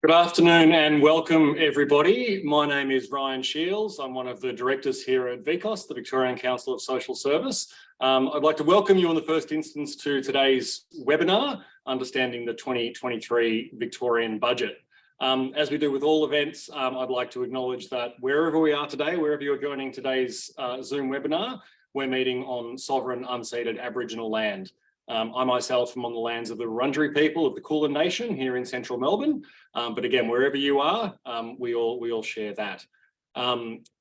Good afternoon and welcome everybody. My name is Ryan Shields. I'm one of the directors here at VCOSS, the Victorian Council of Social Service. I'd like to welcome you in the first instance to today's webinar, Understanding the 2023 Victorian Budget. As we do with all events, I'd like to acknowledge that wherever we are today, wherever you're joining today's Zoom webinar, we're meeting on sovereign unceded Aboriginal land. I myself am on the lands of the Wurundjeri people of the Kulin Nation here in central Melbourne. But again, wherever you are, we all share that.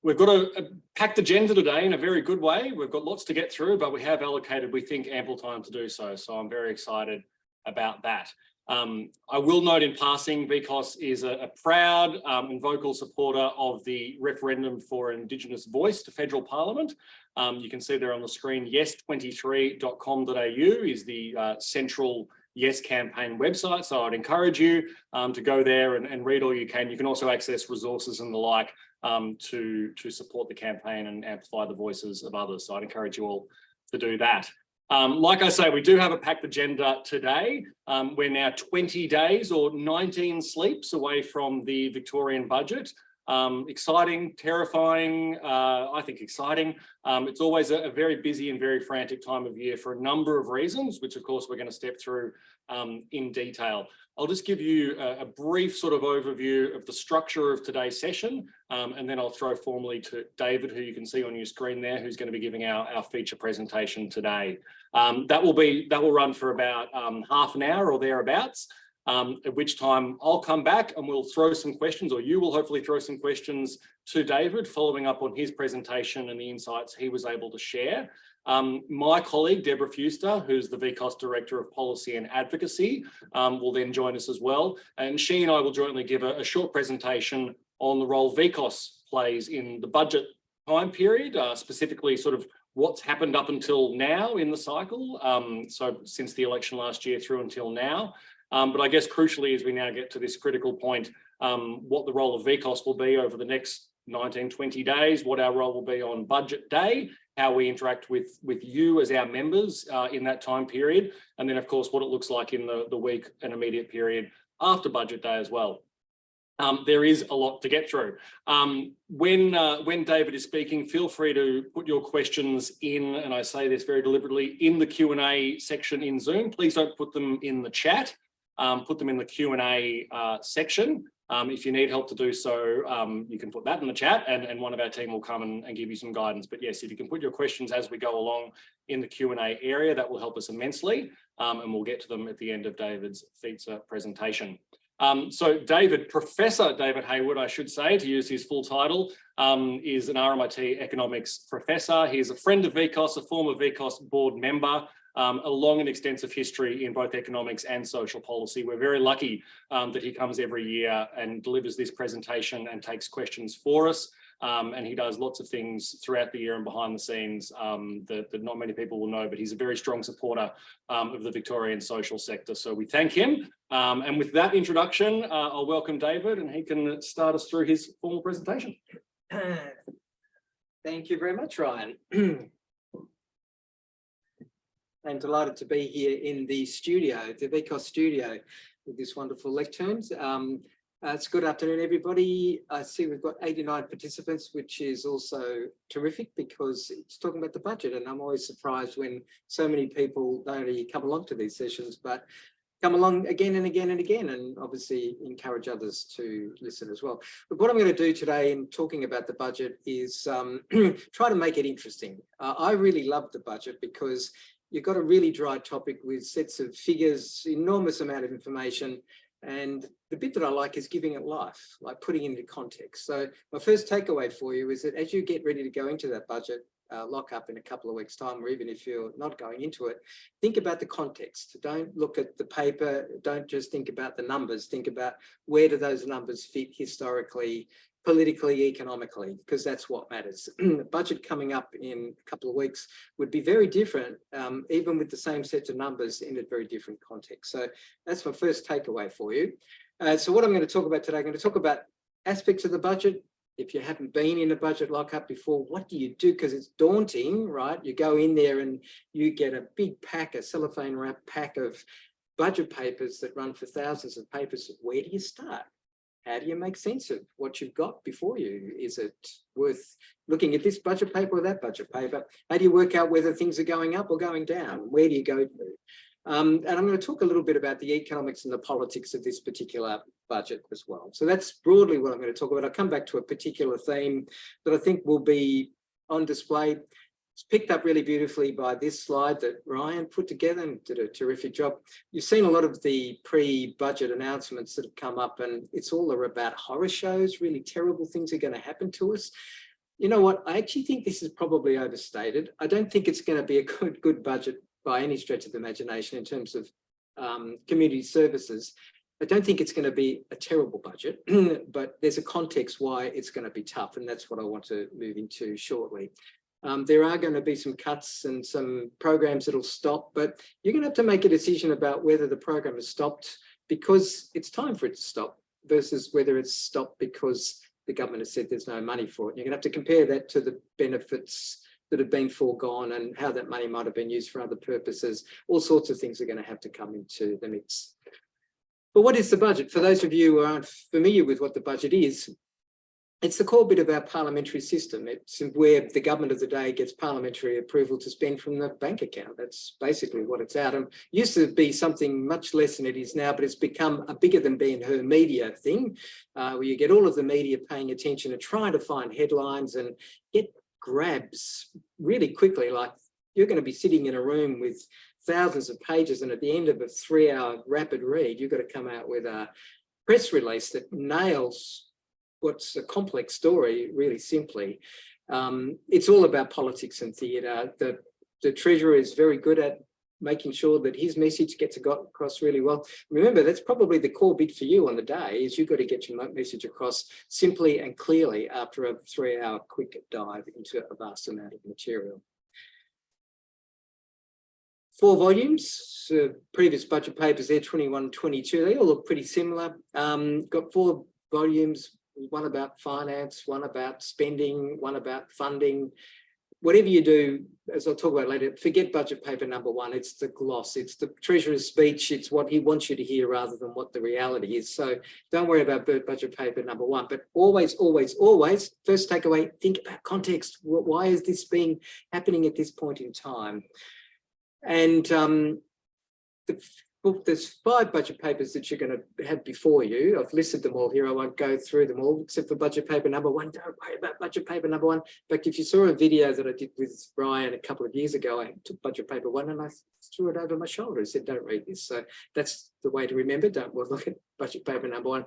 We've got a packed agenda today in a very good way. We've got lots to get through, but we have allocated, we think, ample time to do so. So I'm very excited about that. I will note in passing, VCOSS is a proud and vocal supporter of the referendum for Indigenous voice to federal parliament. You can see there on the screen, yes23.com.au is the central Yes campaign website. So I'd encourage you to go there and read all you can. You can also access resources and the like to support the campaign and amplify the voices of others. So I'd encourage you all to do that. Like I say, we do have a packed agenda today. We're now 20 days or 19 sleeps away from the Victorian budget. Exciting, terrifying, I think exciting. It's always a very busy and very frantic time of year for a number of reasons, which of course we're going to step through in detail. I'll just give you a brief sort of overview of the structure of today's session, and then I'll throw formally to David, who you can see on your screen there, who's going to be giving our feature presentation today. That will run for about half an hour or thereabouts. At which time I'll come back and we'll throw some questions, or you will hopefully throw some questions to David, following up on his presentation and the insights he was able to share. My colleague, Deborah Fewster, who's the VCOSS Director of Policy and Advocacy, will then join us as well. And she and I will jointly give a short presentation on the role VCOSS plays in the budget time period, specifically sort of what's happened up until now in the cycle, so since the election last year through until now. But I guess crucially, as we now get to this critical point, what the role of VCOSS will be over the next 19, 20 days, what our role will be on budget day, how we interact with you as our members in that time period, and then of course what it looks like in the week and immediate period after budget day as well. There is a lot to get through. When David is speaking, feel free to put your questions in, and I say this very deliberately, in the Q&A section in Zoom. Please don't put them in the chat. Put them in the Q&A section. If you need help to do so, you can put that in the chat and one of our team will come and give you some guidance. But yes, if you can put your questions as we go along in the Q&A area, that will help us immensely. And we'll get to them at the end of David's feature presentation. So David, Professor David Hayward, I should say, to use his full title, is an RMIT economics professor. He is a friend of VCOSS, a former VCOSS board member, a long and extensive history in both economics and social policy. We're very lucky that he comes every year and delivers this presentation and takes questions for us. And he does lots of things throughout the year and behind the scenes that not many people will know, but he's a very strong supporter of the Victorian social sector. So we thank him. And with that introduction, I'll welcome David and he can start us through his formal presentation. Thank you very much, Ryan. I'm delighted to be here in the studio, the VCOSS studio, with this wonderful lecterns. It's good afternoon, everybody. I see we've got 89 participants, which is also terrific because it's talking about the budget. And I'm always surprised when so many people not only come along to these sessions, but come along again and again and again, and obviously encourage others to listen as well. But what I'm going to do today in talking about the budget is try to make it interesting. I really love the budget because you've got a really dry topic with sets of figures, enormous amount of information. And the bit that I like is giving it life, like putting it into context. So my first takeaway for you is that as you get ready to go into that budget lockup in a couple of weeks' time, or even if you're not going into it, think about the context. Don't look at the paper. Don't just think about the numbers. Think about where do those numbers fit historically, politically, economically, because that's what matters. The budget coming up in a couple of weeks would be very different, even with the same sets of numbers in a very different context. So that's my first takeaway for you. So what I'm going to talk about today, I'm going to talk about aspects of the budget. If you haven't been in a budget lockup before, what do you do? Because it's daunting, right? You go in there and you get a big pack, a cellophane wrap pack of budget papers that run for thousands of papers. Where do you start? how do you make sense of what you've got before you? Is it worth looking at this budget paper or that budget paper? How do you work out whether things are going up or going down? Where do you go to? And I'm going to talk a little bit about the economics and the politics of this particular budget as well. So that's broadly what I'm going to talk about. I'll come back to a particular theme that I think will be on display. It's picked up really beautifully by this slide that Ryan put together and did a terrific job. You've seen a lot of the pre-budget announcements that have come up, and it's all about horror shows. Really terrible things are going to happen to us. You know what? I actually think this is probably overstated. I don't think it's going to be a good budget by any stretch of the imagination in terms of community services. I don't think it's going to be a terrible budget, but there's a context why it's going to be tough, and that's what I want to move into shortly. There are going to be some cuts and some programs that'll stop, but you're going to have to make a decision about whether the program has stopped because it's time for it to stop versus whether it's stopped because the government has said there's no money for it. You're going to have to compare that to the benefits that have been foregone and how that money might have been used for other purposes. All sorts of things are going to have to come into the mix. But what is the budget? For those of you who aren't familiar with what the budget is, it's the core bit of our parliamentary system. It's where the government of the day gets parliamentary approval to spend from the bank account. That's basically what it's out. And it used to be something much less than it is now, but it's become a bigger than being her media thing, where you get all of the media paying attention and trying to find headlines and get grabs really quickly. Like you're going to be sitting in a room with thousands of pages, and at the end of a 3-hour rapid read, you've got to come out with a press release that nails what's a complex story really simply. It's all about politics and theatre. The Treasurer is very good at making sure that his message gets across really well. Remember, that's probably the core bit for you on the day, is you've got to get your message across simply and clearly after a 3-hour quick dive into a vast amount of material. 4 volumes, previous budget papers there, 21, 22, they all look pretty similar. Got 4 volumes, one about finance, one about spending, one about funding. Whatever you do, as I'll talk about later, forget budget paper number 1. It's the gloss, it's the Treasurer's speech, it's what he wants you to hear rather than what the reality is. So don't worry about budget paper number 1, but always, always, always, first takeaway, think about context. Why is this happening at this point in time? And there's 5 budget papers that you're going to have before you. I've listed them all here. I won't go through them all, except for budget paper number 1. Don't worry about budget paper number 1. In fact, if you saw a video that I did with Brian a couple of years ago, I took budget paper 1 and I threw it over my shoulder and said, don't read this. So that's the way to remember. Don't look at budget paper number 1.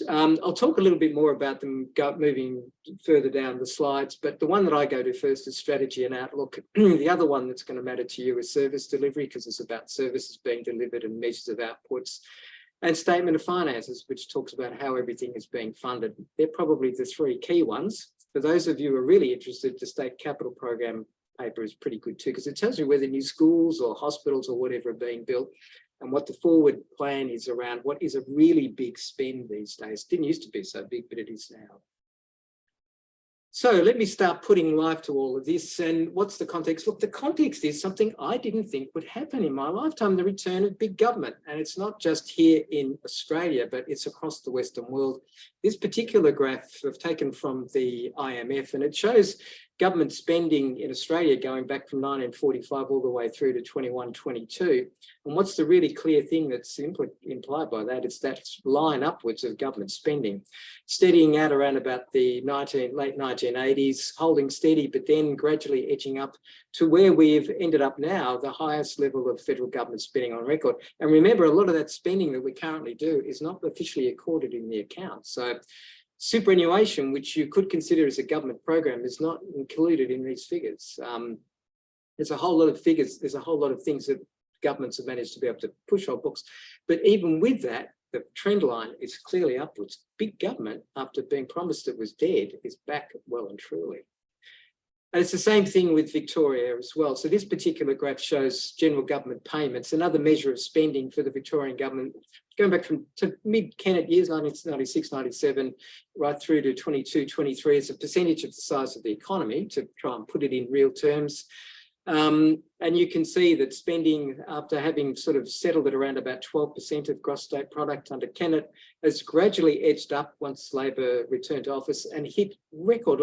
I'll talk a little bit more about them moving further down the slides, but the one that I go to first is strategy and outlook. The other one that's going to matter to you is service delivery, because it's about services being delivered and measures of outputs, and statement of finances, which talks about how everything is being funded. They're probably the 3 key ones. For those of you who are really interested, the state capital program paper is pretty good too, because it tells you whether new schools or hospitals or whatever are being built, and what the forward plan is around what is a really big spend these days. It didn't used to be so big, but it is now. So let me start putting life to all of this. And what's the context? Look, the context is something I didn't think would happen in my lifetime, the return of big government. And it's not just here in Australia, but it's across the Western world. This particular graph I've taken from the IMF, and it shows government spending in Australia going back from 1945 all the way through to 21-22. And what's the really clear thing that's implied by that? It's that line upwards of government spending, steadying out around about the late 1980s, holding steady, but then gradually edging up to where we've ended up now, the highest level of federal government spending on record. And remember, a lot of that spending that we currently do is not officially accorded in the accounts. So superannuation, which you could consider as a government program, is not included in these figures. There's a whole lot of figures, there's a whole lot of things that governments have managed to be able to push on books. But even with that, the trend line is clearly upwards. Big government, after being promised it was dead, is back well and truly. And it's the same thing with Victoria as well. So this particular graph shows general government payments, another measure of spending for the Victorian government, going back to mid-Kennett years, 1996, 97, right through to 22, 23, as a percentage of the size of the economy, to try and put it in real terms. And you can see that spending, after having sort of settled at around about 12% of gross state product under Kennett, has gradually edged up once Labor returned to office and hit record.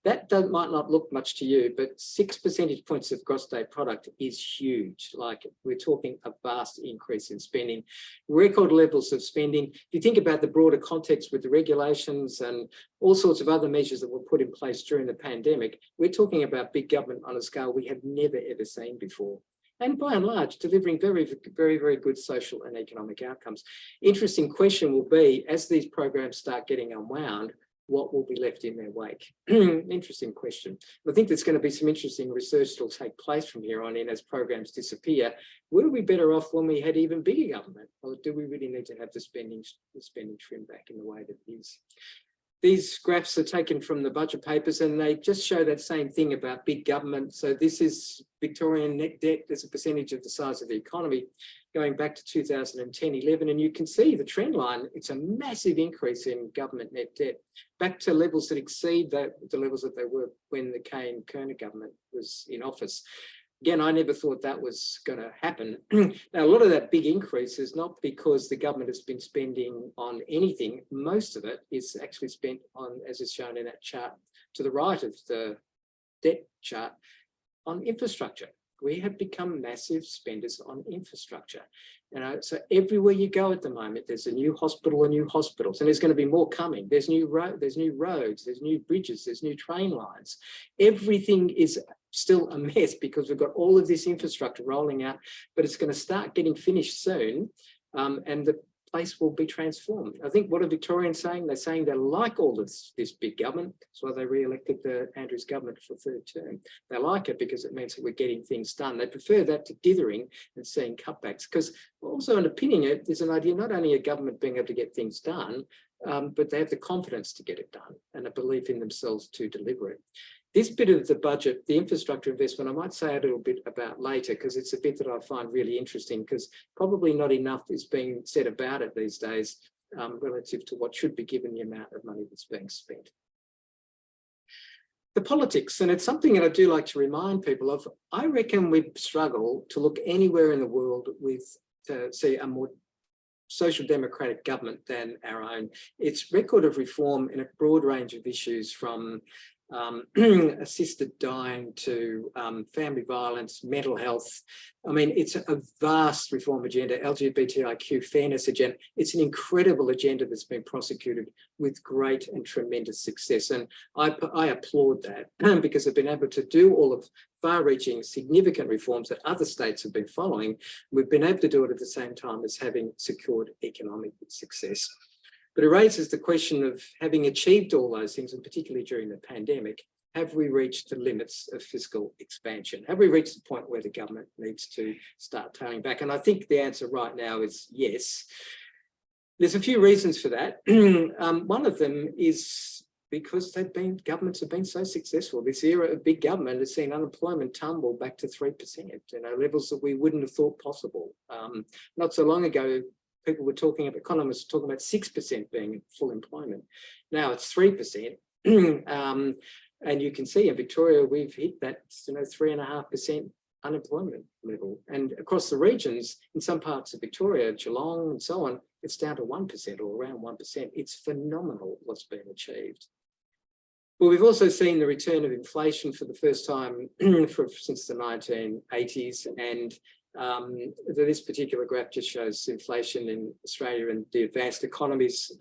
That might not look much to you, but 6 percentage points of gross state product is huge. Like, we're talking a vast increase in spending, record levels of spending. If you think about the broader context with the regulations and all sorts of other measures that were put in place during the pandemic, we're talking about big government on a scale we have never, ever seen before. And by and large, delivering very, very, very good social and economic outcomes. Interesting question will be, as these programs start getting unwound, what will be left in their wake? Interesting question. I think there's going to be some interesting research that will take place from here on in as programs disappear. Were we better off when we had even bigger government? Or do we really need to have the spending trimmed back in the way that it is? These graphs are taken from the budget papers and they just show that same thing about big government. So this is Victorian net debt as a percentage of the size of the economy going back to 2010-11. And you can see the trend line, it's a massive increase in government net debt back to levels that exceed the levels that they were when the Kerner government was in office. Again, I never thought that was going to happen. Now, a lot of that big increase is not because the government has been spending on anything. Most of it is actually spent on, as is shown in that chart to the right of the debt chart, on infrastructure. We have become massive spenders on infrastructure. So everywhere you go at the moment, there's a new hospital or new hospitals, and there's going to be more coming. There's new roads, there's new bridges, there's new train lines. Everything is still a mess because we've got all of this infrastructure rolling out, but it's going to start getting finished soon, and the place will be transformed. I think what are Victorians saying? They're saying they like all this big government. That's why they re-elected the Andrews government for third term. They like it because it means that we're getting things done. They prefer that to dithering and seeing cutbacks, because also underpinning it, there's an idea not only a government being able to get things done, but they have the confidence to get it done and a belief in themselves to deliver it. This bit of the budget, the infrastructure investment, I might say a little bit about later, because it's a bit that I find really interesting, because probably not enough is being said about it these days relative to what should be given the amount of money that's being spent. The politics, and it's something that I do like to remind people of. I reckon we struggle to look anywhere in the world to see a more social democratic government than our own. Its record of reform in a broad range of issues, from assisted dying to family violence, mental health. I mean, it's a vast reform agenda, LGBTIQ fairness agenda. It's an incredible agenda that's been prosecuted with great and tremendous success. And I applaud that because they've been able to do all of far-reaching, significant reforms that other states have been following. We've been able to do it at the same time as having secured economic success. But it raises the question of, having achieved all those things, and particularly during the pandemic, have we reached the limits of fiscal expansion? Have we reached the point where the government needs to start tailing back? And I think the answer right now is yes. There's a few reasons for that. One of them is because governments have been so successful. This era of big government has seen unemployment tumble back to 3%, levels that we wouldn't have thought possible. Not so long ago, economists were talking about 6% being full employment. Now it's 3%. And you can see in Victoria, we've hit that 3.5% unemployment level. And across the regions, in some parts of Victoria, Geelong and so on, it's down to 1% or around 1%. It's phenomenal what's been achieved. Well, we've also seen the return of inflation for the first time since the 1980s. And this particular graph just shows inflation in Australia and the advanced economies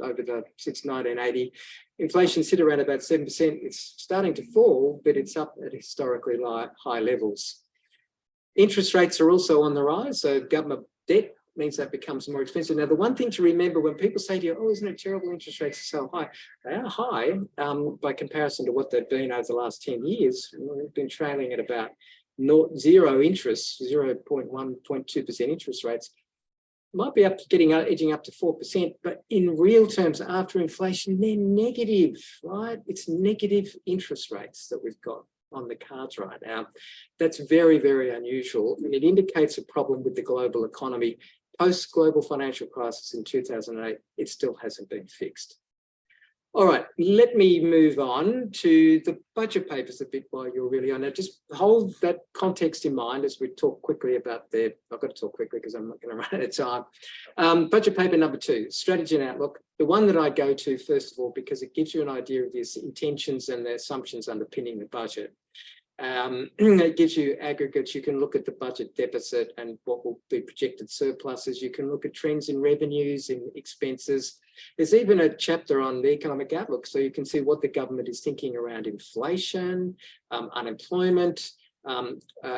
since 1980. Inflation's hit around about 7%. It's starting to fall, but it's up at historically high levels. Interest rates are also on the rise, so government debt means that becomes more expensive. Now, the one thing to remember when people say to you, oh, isn't it terrible interest rates are so high? They are high by comparison to what they've been over the last 10 years. We've been trailing at about zero interest, 0.1, 0.2% interest rates. Might be edging up to 4%, but in real terms, after inflation, they're negative, right? It's negative interest rates that we've got on the cards right now. That's very, very unusual, and it indicates a problem with the global economy. Post-global financial crisis in 2008, it still hasn't been fixed. All right, let me move on to the budget papers a bit while you're really on it. Just hold that context in mind as we talk quickly about I've got to talk quickly because I'm not going to run out of time. Budget paper number 2, strategy and outlook. The one that I go to first of all, because it gives you an idea of the intentions and the assumptions underpinning the budget. It gives you aggregates. You can look at the budget deficit and what will be projected surpluses. You can look at trends in revenues, in expenses. There's even a chapter on the economic outlook, so you can see what the government is thinking around inflation, unemployment,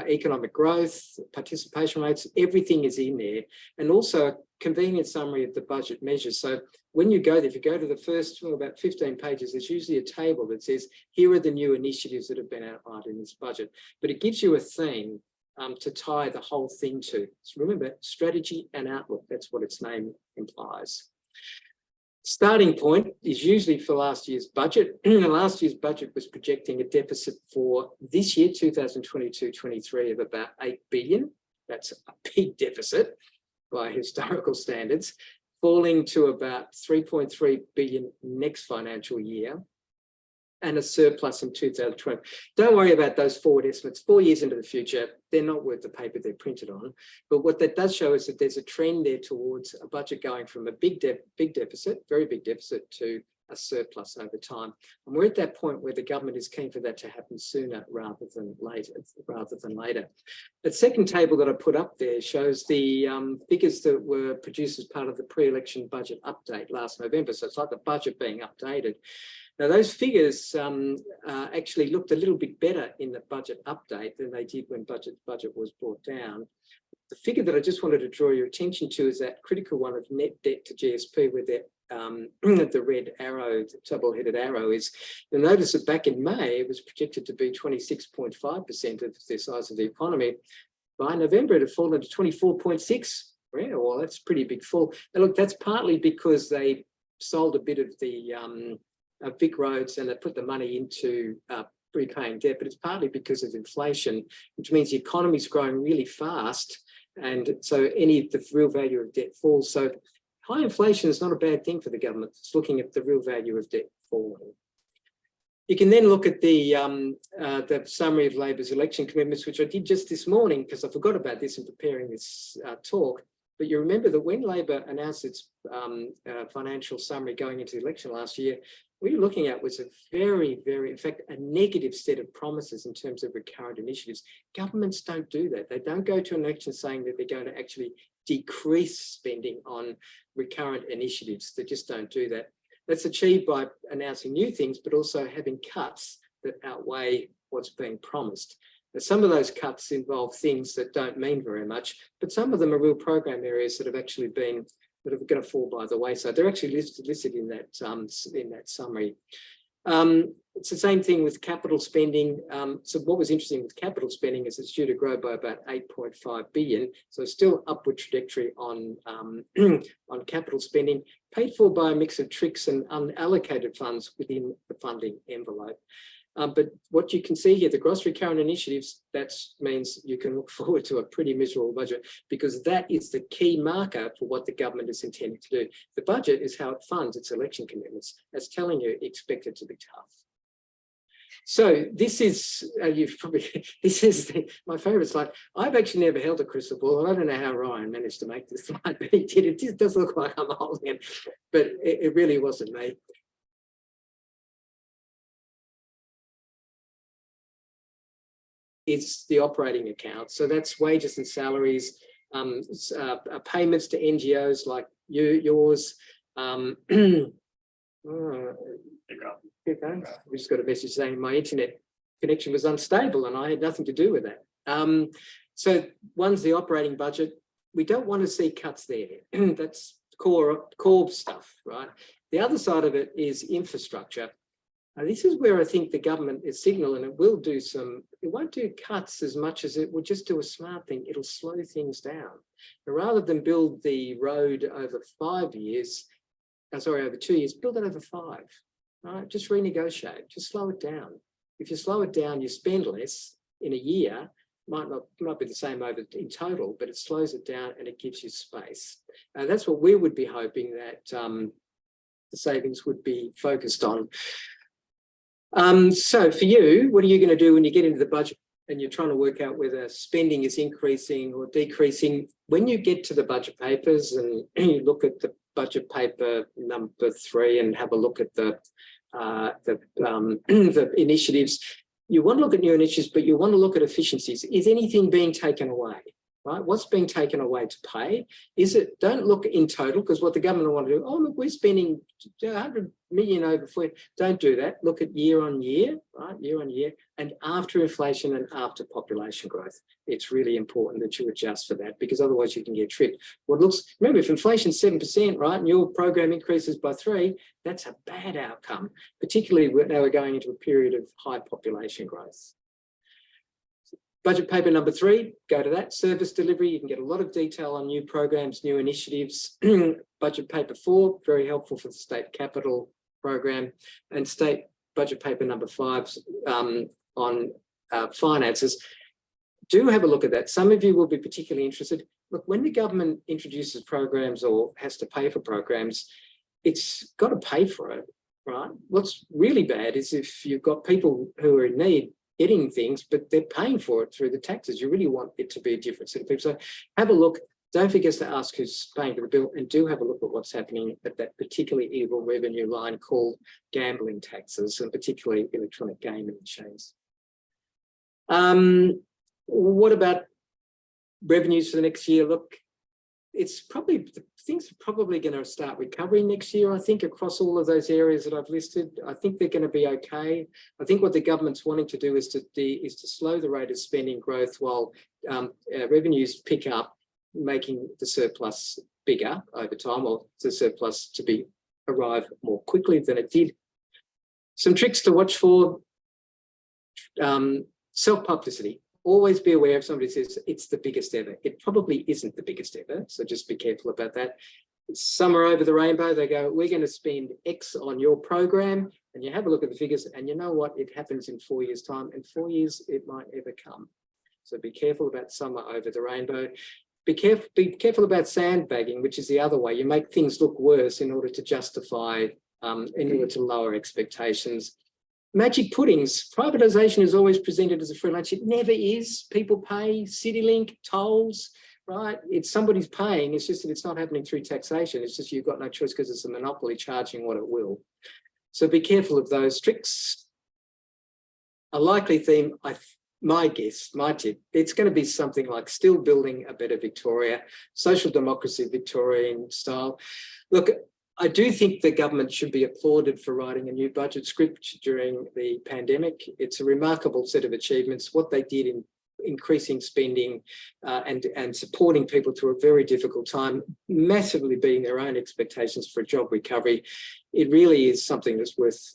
economic growth, participation rates. Everything is in there, and also a convenient summary of the budget measures. So when you go there, if you go to the first about 15 pages, there's usually a table that says, here are the new initiatives that have been outlined in this budget. But it gives you a theme to tie the whole thing to. So remember, strategy and outlook, that's what its name implies. Starting point is usually for last year's budget. Last year's budget was projecting a deficit for this year, 2022-23, of about 8 billion. That's a big deficit by historical standards, falling to about 3.3 billion next financial year, and a surplus in 2020. Don't worry about those forward estimates. 4 years into the future, they're not worth the paper they're printed on. But what that does show is that there's a trend there towards a budget going from a big deficit, very big deficit, to a surplus over time. And we're at that point where the government is keen for that to happen sooner rather than later. The second table that I put up there shows the figures that were produced as part of the pre-election budget update last November. So it's like the budget being updated. Now, those figures actually looked a little bit better in the budget update than they did when budget was brought down. The figure that I just wanted to draw your attention to is that critical one of net debt to GSP, where the red arrow, the double-headed arrow is. You'll notice that back in May, it was projected to be 26.5% of the size of the economy. By November, it had fallen to 24.6%. Yeah, well, that's a pretty big fall. And look, that's partly because they sold a bit of the Vic roads and they put the money into repaying debt, but it's partly because of inflation, which means the economy is growing really fast, and so the real value of debt falls. So high inflation is not a bad thing for the government. It's looking at the real value of debt falling. You can then look at the summary of Labor's election commitments, which I did just this morning because I forgot about this in preparing this talk. But you remember that when Labor announced its financial summary going into the election last year, what you're looking at was a very, in fact, a negative set of promises in terms of recurrent initiatives. Governments don't do that. They don't go to an election saying that they're going to actually decrease spending on recurrent initiatives. They just don't do that. That's achieved by announcing new things, but also having cuts that outweigh what's being promised. Now, some of those cuts involve things that don't mean very much, but some of them are real program areas that have actually been that are going to fall by the wayside. They're actually listed in that summary. It's the same thing with capital spending. So what was interesting with capital spending is it's due to grow by about 8.5 billion. So still upward trajectory on capital spending, paid for by a mix of tricks and unallocated funds within the funding envelope. But what you can see here, the gross recurrent initiatives, that means you can look forward to a pretty miserable budget, because that is the key marker for what the government is intending to do. The budget is how it funds its election commitments. That's telling you expect it to be tough. So this is, my favourite slide. I've actually never held a crystal ball, and I don't know how Ryan managed to make this slide, but he did. It just does look like I'm holding it, but it really wasn't me. It's the operating account. So that's wages and salaries, payments to NGOs like yours. We just got a message saying my internet connection was unstable and I had nothing to do with that. So one's the operating budget. We don't want to see cuts there. That's core stuff, right? The other side of it is infrastructure. Now, this is where I think the government is signaling it will do it won't do cuts as much as it will just do a smart thing. It'll slow things down. And rather than build the road over 5 years, over 2 years, build it over 5. Right? Just renegotiate, just slow it down. If you slow it down, you spend less in a year. Might be the same over in total, but it slows it down and it gives you space. That's what we would be hoping that the savings would be focused on. So for you, what are you going to do when you get into the budget and you're trying to work out whether spending is increasing or decreasing? When you get to the budget papers and you look at the budget paper number 3 and have a look at the initiatives, you want to look at new initiatives, but you want to look at efficiencies. Is anything being taken away? Right? What's being taken away to pay? Is it, don't look in total, because what the government want to do, oh, look, we're spending 100 million over 40. Don't do that. Look at year on year, right? Year on year, and after inflation and after population growth. It's really important that you adjust for that, because otherwise you can get tricked. Remember, if inflation's 7%, right, and your program increases by 3, that's a bad outcome, particularly now we're going into a period of high population growth. Budget paper number 3, go to that, service delivery. You can get a lot of detail on new programs, new initiatives. Budget paper 4, very helpful for the state capital program. And state budget paper number 5 on finances. Do have a look at that. Some of you will be particularly interested. Look, when the government introduces programs or has to pay for programs, it's got to pay for it, right? What's really bad is if you've got people who are in need getting things, but they're paying for it through the taxes. You really want it to be a different set of people. So have a look. Don't forget to ask who's paying for the bill, and do have a look at what's happening at that particularly evil revenue line called gambling taxes, and particularly electronic gaming machines. What about revenues for the next year? Look, it's probably, things are probably going to start recovering next year, I think, across all of those areas that I've listed. I think they're going to be okay. I think what the government's wanting to do is to slow the rate of spending growth while revenues pick up, making the surplus bigger over time, or the surplus to arrive more quickly than it did. Some tricks to watch for: self-publicity. Always be aware if somebody says it's the biggest ever. It probably isn't the biggest ever, so just be careful about that. Some are over the rainbow. They go, we're going to spend X on your program, and you have a look at the figures, and you know what? It happens in 4 years' time. In 4 years, it might never come. So be careful about some are over the rainbow. Be careful about sandbagging, which is the other way. You make things look worse in order to justify, in order to lower expectations. Magic puddings. Privatisation is always presented as a free lunch. It never is. People pay, CityLink, tolls, right? It's somebody's paying. It's just that it's not happening through taxation. It's just you've got no choice because it's a monopoly charging what it will. So be careful of those tricks. A likely theme, my guess, my tip, it's going to be something like still building a better Victoria, social democracy, Victorian style. Look, I do think the government should be applauded for writing a new budget script during the pandemic. It's a remarkable set of achievements. What they did in increasing spending and supporting people through a very difficult time, massively beating their own expectations for a job recovery. It really is something that's worth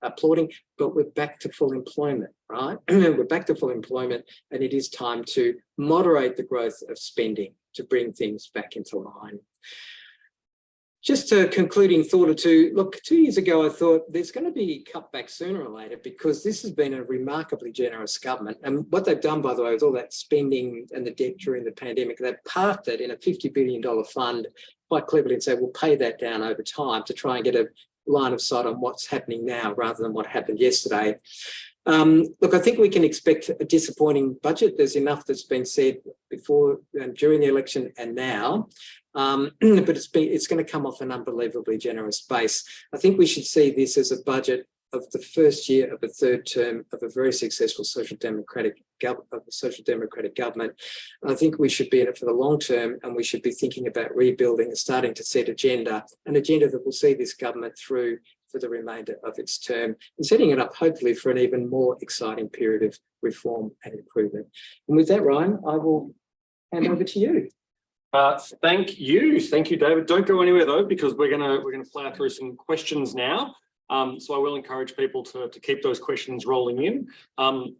applauding, but we're back to full employment, right? We're back to full employment, and it is time to moderate the growth of spending to bring things back into line. Just a concluding thought or two. Look, 2 years ago, I thought there's going to be cutbacks sooner or later because this has been a remarkably generous government. And what they've done, by the way, with all that spending and the debt during the pandemic, they've parked it in a $50 billion fund quite cleverly and say, we'll pay that down over time to try and get a line of sight on what's happening now rather than what happened yesterday. Look, I think we can expect a disappointing budget. There's enough that's been said before and during the election and now. But it's going to come off an unbelievably generous base. I think we should see this as a budget of the first year of a third term of a very successful social democratic government. I think we should be in it for the long term, and we should be thinking about rebuilding and starting to set an agenda that will see this government through for the remainder of its term, and setting it up hopefully for an even more exciting period of reform and improvement. And with that, Ryan, I will hand over to you. Thank you, David. Don't go anywhere though, because we're gonna plow through some questions now. So I will encourage people to keep those questions rolling in.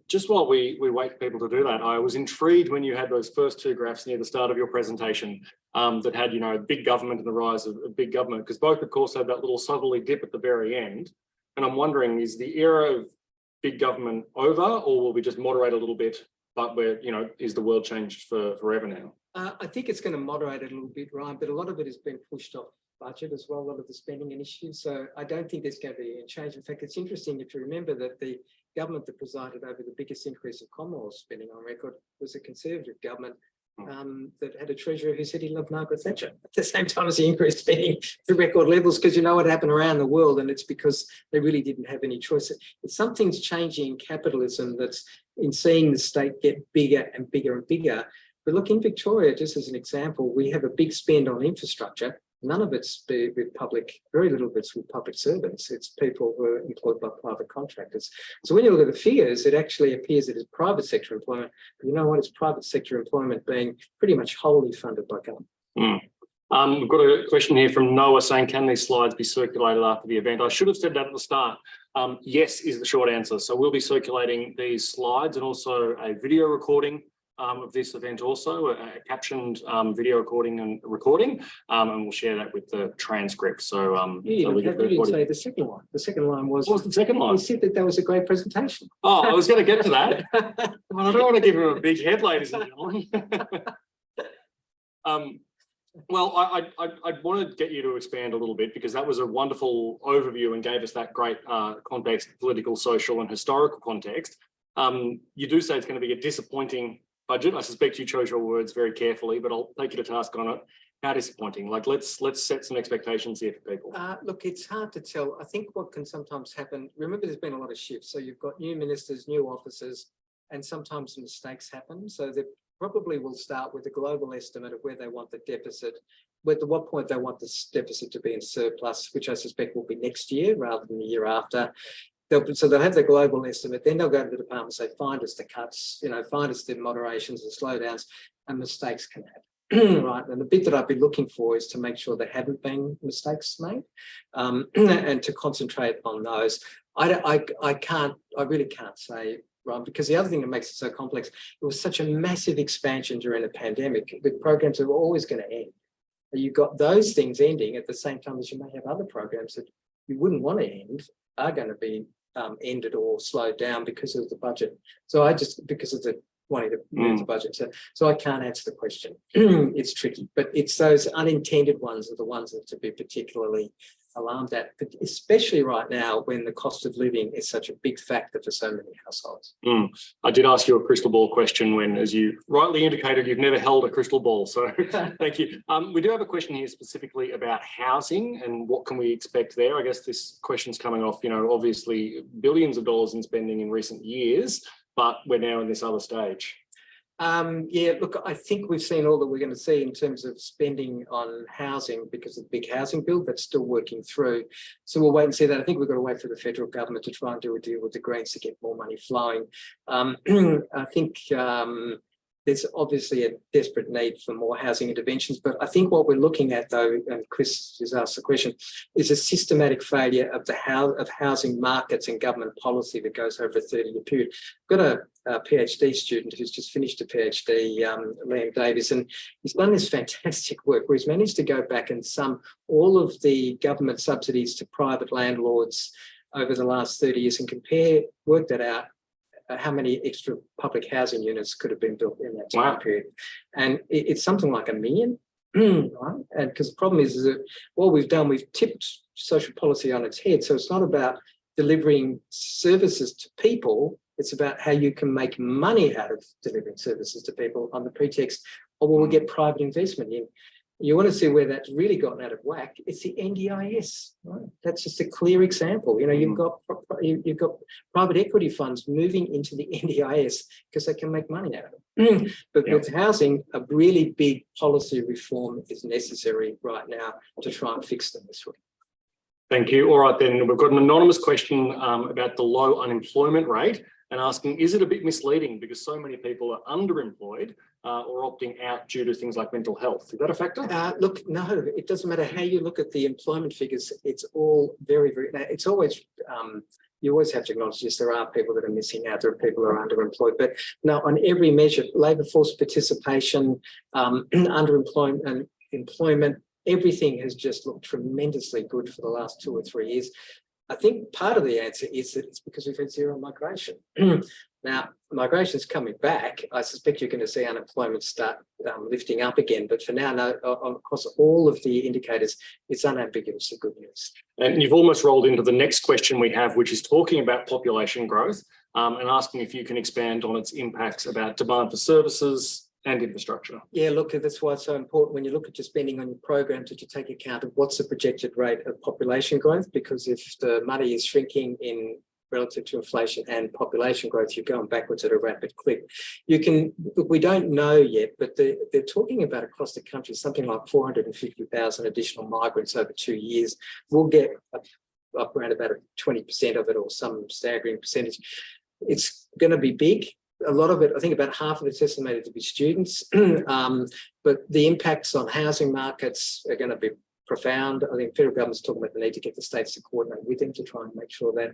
Just while we wait for people to do that, I was intrigued when you had those first two graphs near the start of your presentation that had, you know, big government and the rise of big government, because both, of course, had that little southerly dip at the very end. And I'm wondering, is the era of big government over, or will we just moderate a little bit, but where, you know, is the world changed forever now? I think it's going to moderate a little bit, Ryan, but a lot of it has been pushed off budget as well, a lot of the spending initiatives. So I don't think there's going to be a change. In fact, it's interesting if you remember that the government that presided over the biggest increase of Commonwealth spending on record was a Conservative government that had a treasurer who said he loved Margaret Thatcher at the same time as he increased spending to record levels, because you know what happened around the world, and it's because they really didn't have any choice. Something's changing in capitalism that's in seeing the state get bigger and bigger and bigger. But look, in Victoria, just as an example, we have a big spend on infrastructure. None of it's with public, very little of it's with public servants. It's people who are employed by private contractors. So when you look at the figures, it actually appears that it's private sector employment. But you know what? It's private sector employment being pretty much wholly funded by government. We've got a question here from Noah saying, can these slides be circulated after the event? I should have said that at the start. Yes is the short answer. So we'll be circulating these slides and also a video recording of this event, also a captioned video recording, and we'll share that with the transcript. So you didn't say the second line. The second line was. What was the second line? You said that was a great presentation. Oh, I was going to get to that. Well, I don't want to give him a big head, ladies and gentlemen. Well, I wanted to get you to expand a little bit, because that was a wonderful overview and gave us that great context, political, social, and historical context. You do say it's going to be a disappointing budget. I suspect you chose your words very carefully, but I'll take you to task on it. How disappointing? Like, let's set some expectations here for people. Look, it's hard to tell. I think what can sometimes happen, remember there's been a lot of shifts. So you've got new ministers, new officers, and sometimes mistakes happen. So they probably will start with a global estimate of where they want the deficit, at what point they want this deficit to be in surplus, which I suspect will be next year rather than the year after. So they'll have the global estimate, then they'll go to the department and say, find us the cuts, find us the moderations and slowdowns, and mistakes can happen, right? And the bit that I'd be looking for is to make sure there haven't been mistakes made, and to concentrate on those. I really can't say, right, because the other thing that makes it so complex, it was such a massive expansion during the pandemic with programs that were always going to end. You've got those things ending at the same time as you may have other programs that you wouldn't want to end are going to be ended or slowed down because of the budget. So because of the wanting to move the budget. So I can't answer the question. It's tricky, but it's those unintended ones are the ones that to be particularly alarmed at, but especially right now when the cost of living is such a big factor for so many households. I did ask you a crystal ball question when, as you rightly indicated, you've never held a crystal ball. So thank you. We do have a question here specifically about housing and what can we expect there. I guess this question's coming off, obviously billions of dollars in spending in recent years, but we're now in this other stage. Yeah, look, I think we've seen all that we're going to see in terms of spending on housing because of the big housing bill that's still working through. So we'll wait and see that. I think we've got to wait for the federal government to try and do a deal with the Greens to get more money flowing. I think there's obviously a desperate need for more housing interventions, but I think what we're looking at, though, and Chris has asked the question, is a systematic failure of housing markets and government policy that goes over a 30-year period. I've got a PhD student who's just finished a PhD, Liam Davis, and he's done this fantastic work where he's managed to go back and sum all of the government subsidies to private landlords over the last 30 years and work that out. How many extra public housing units could have been built in that time period. And it's something like 1 million, right? And because the problem is that what we've done, we've tipped social policy on its head. So it's not about delivering services to people, it's about how you can make money out of delivering services to people on the pretext, or will we get private investment in? You want to see where that's really gotten out of whack, it's the NDIS, right? That's just a clear example. You've got private equity funds moving into the NDIS because they can make money out of it. But with housing, a really big policy reform is necessary right now to try and fix them this way. Thank you. All right, then we've got an anonymous question about the low unemployment rate and asking, is it a bit misleading because so many people are underemployed or opting out due to things like mental health? Is that a factor? Look, no, it doesn't matter how you look at the employment figures. It's all very, very, it's always, you always have to acknowledge this. There are people that are missing out. There are people who are underemployed. But no, on every measure, labour force participation, underemployment and employment, everything has just looked tremendously good for the last 2 or 3 years. I think part of the answer is that it's because we've had zero migration. Now, migration is coming back. I suspect you're going to see unemployment start lifting up again. But for now, no, across all of the indicators, it's unambiguously good news. And you've almost rolled into the next question we have, which is talking about population growth and asking if you can expand on its impacts about demand for services and infrastructure. Yeah, look, that's why it's so important when you look at your spending on your programs that you take account of what's the projected rate of population growth, because if the money is shrinking in relative to inflation and population growth, you're going backwards at a rapid clip. We don't know yet, but they're talking about across the country something like 450,000 additional migrants over 2 years. We'll get up around about 20% of it or some staggering percentage. It's going to be big. A lot of it, I think about half of it's estimated to be students, but the impacts on housing markets are going to be profound. I think the federal government's talking about the need to get the states to coordinate with them to try and make sure that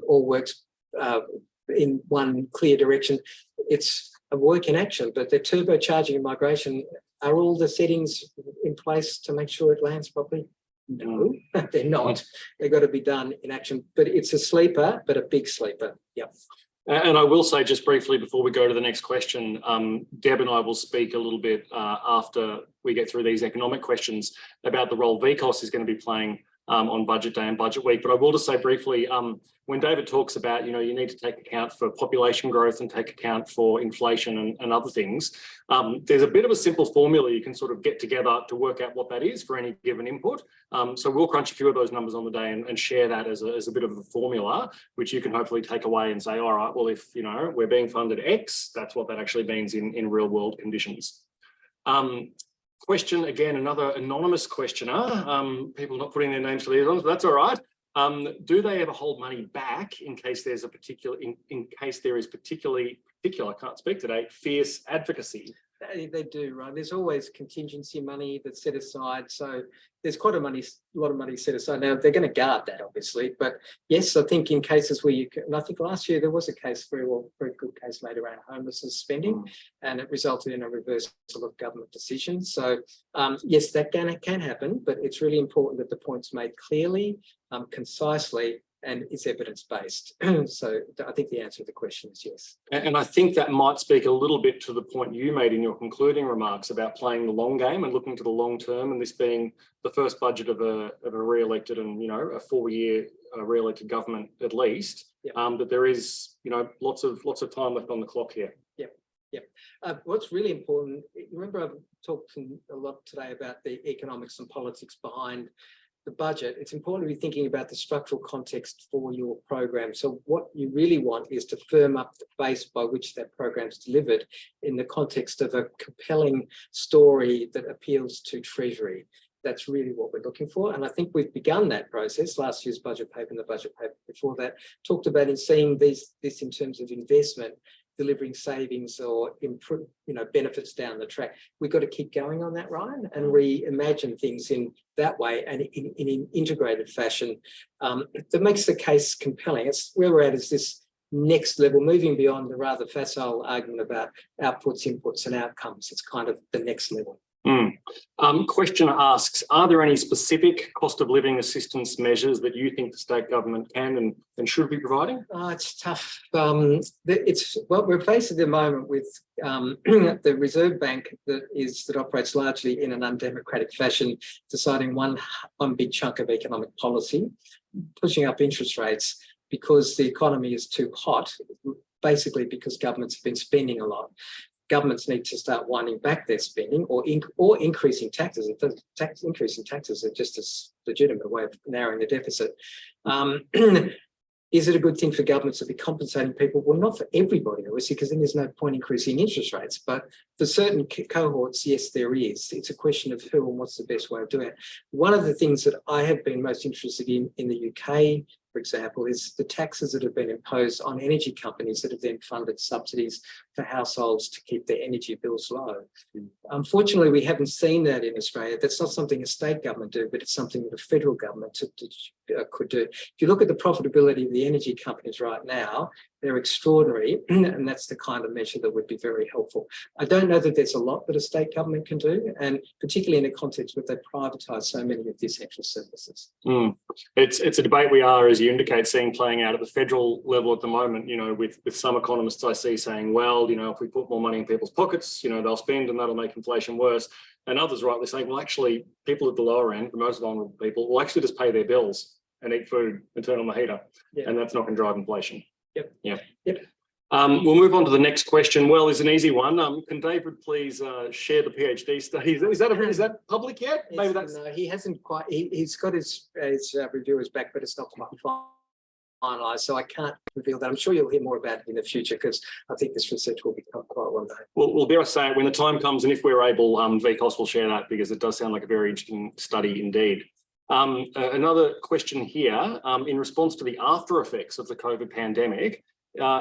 all works in one clear direction. It's a work in action, but they're turbocharging migration. Are all the settings in place to make sure it lands properly? No, they're not. They've got to be done in action, but it's a sleeper, but a big sleeper. Yep. And I will say just briefly before we go to the next question, Deb and I will speak a little bit after we get through these economic questions about the role VCOSS is going to be playing on Budget Day and Budget Week. But I will just say briefly, when David talks about, you need to take account for population growth and take account for inflation and other things, there's a bit of a simple formula you can sort of get together to work out what that is for any given input. So we'll crunch a few of those numbers on the day and share that as a bit of a formula, which you can hopefully take away and say, all right, well, if we're being funded X, that's what that actually means in real world conditions. Question again, another anonymous questioner. People not putting their names to these ones, but that's all right. Do they ever hold money back in case there's a particular, in case there is particular, I can't speak today, fierce advocacy? They do, right? There's always contingency money that's set aside. So there's quite a lot of money set aside. Now, they're going to guard that, obviously. But yes, I think in cases where and I think last year there was a case, very good case made around homelessness spending, and it resulted in a reversal of government decisions. So yes, that can happen, but it's really important that the point's made clearly, concisely, and it's evidence-based. So I think the answer to the question is yes. And I think that might speak a little bit to the point you made in your concluding remarks about playing the long game and looking to the long term, and this being the first budget of a re-elected and a 4-year re-elected government at least. Yep. That there is lots of time left on the clock here. Yep. What's really important, remember I've talked a lot today about the economics and politics behind the budget. It's important to be thinking about the structural context for your program. So what you really want is to firm up the base by which that program's delivered in the context of a compelling story that appeals to Treasury. That's really what we're looking for. And I think we've begun that process. Last year's budget paper and the budget paper before that talked about in seeing this in terms of investment, delivering savings or improve, benefits down the track. We've got to keep going on that, Ryan, and reimagine things in that way and in an integrated fashion that makes the case compelling. It's where we're at is this next level, moving beyond the rather facile argument about outputs, inputs, and outcomes. It's kind of the next level. Questioner asks, are there any specific cost of living assistance measures that you think the state government can and should be providing? It's tough. It's what we're faced at the moment with the Reserve Bank that operates largely in an undemocratic fashion, deciding one big chunk of economic policy, pushing up interest rates because the economy is too hot, basically because governments have been spending a lot. Governments need to start winding back their spending or increasing taxes. Increasing taxes are just as legitimate way of narrowing the deficit. Is it a good thing for governments to be compensating people? Well, not for everybody, obviously, because then there's no point increasing interest rates. But for certain cohorts, yes, there is. It's a question of who and what's the best way of doing it. One of the things that I have been most interested in the UK, for example, is the taxes that have been imposed on energy companies that have then funded subsidies for households to keep their energy bills low. Unfortunately, we haven't seen that in Australia. That's not something a state government do, but it's something that a federal government could do. If you look at the profitability of the energy companies right now, they're extraordinary, and that's the kind of measure that would be very helpful. I don't know that there's a lot that a state government can do, and particularly in a context where they privatise so many of the essential services. It's a debate we are, as you indicate, seeing playing out at the federal level at the moment, with some economists I see saying, well, if we put more money in people's pockets, they'll spend and that'll make inflation worse. And others rightly saying, well, actually, people at the lower end, the most vulnerable people, will actually just pay their bills and eat food and turn on the heater. Yeah. And that's not going to drive inflation. Yep. Yeah. Yep. We'll move on to the next question. Well, it's an easy one. Can David please share the PhD studies? Is that public yet? Maybe that's... No, he hasn't quite. He's got his reviewers back, but it's not quite finalised, so I can't reveal that. I'm sure you'll hear more about it in the future because I think this research will become quite well known. Well, dare I say it, when the time comes, and if we're able, VCOSS will share that because it does sound like a very interesting study indeed. Another question here, in response to the after effects of the COVID pandemic,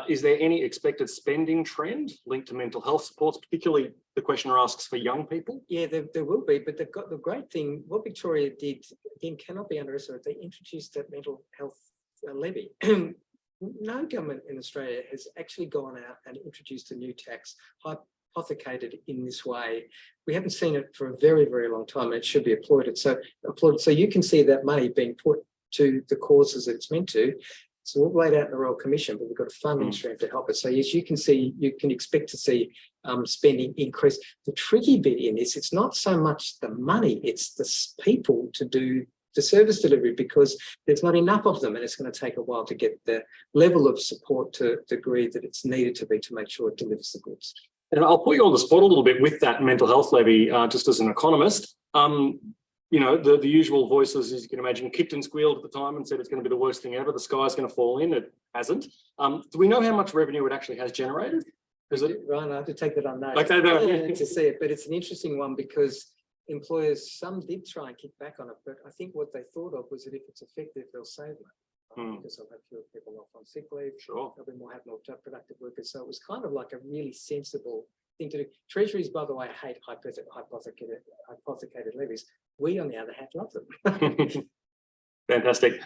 is there any expected spending trend linked to mental health supports, particularly the questioner asks for young people? Yeah, there will be, but the great thing, what Victoria did, again, cannot be underestimated. They introduced that mental health levy. No government in Australia has actually gone out and introduced a new tax hypothecated in this way. We haven't seen it for a very, very long time, and it should be applauded. So you can see that money being put to the causes that it's meant to. So we'll laid out in the Royal Commission, but we've got a funding stream to help us. So as you can see, you can expect to see spending increase. The tricky bit in this, it's not so much the money, it's the people to do the service delivery, because there's not enough of them, and it's going to take a while to get the level of support to the degree that it's needed to be to make sure it delivers the goods. And I'll put you on the spot a little bit with that mental health levy, just as an economist. The usual voices, as you can imagine, kicked and squealed at the time and said it's going to be the worst thing ever. The sky's going to fall in. It hasn't. Do we know how much revenue it actually has generated? Ryan, I have to take that on note to see it, but it's an interesting one because employers, some did try and kick back on it, but I think what they thought of was that if it's effective, they'll save money. Because they'll have fewer people off on sick leave. Sure. There'll be more productive workers. So it was kind of like a really sensible thing to do. Treasuries, by the way, hate hypothecated levies. We, on the other hand, love them. Fantastic.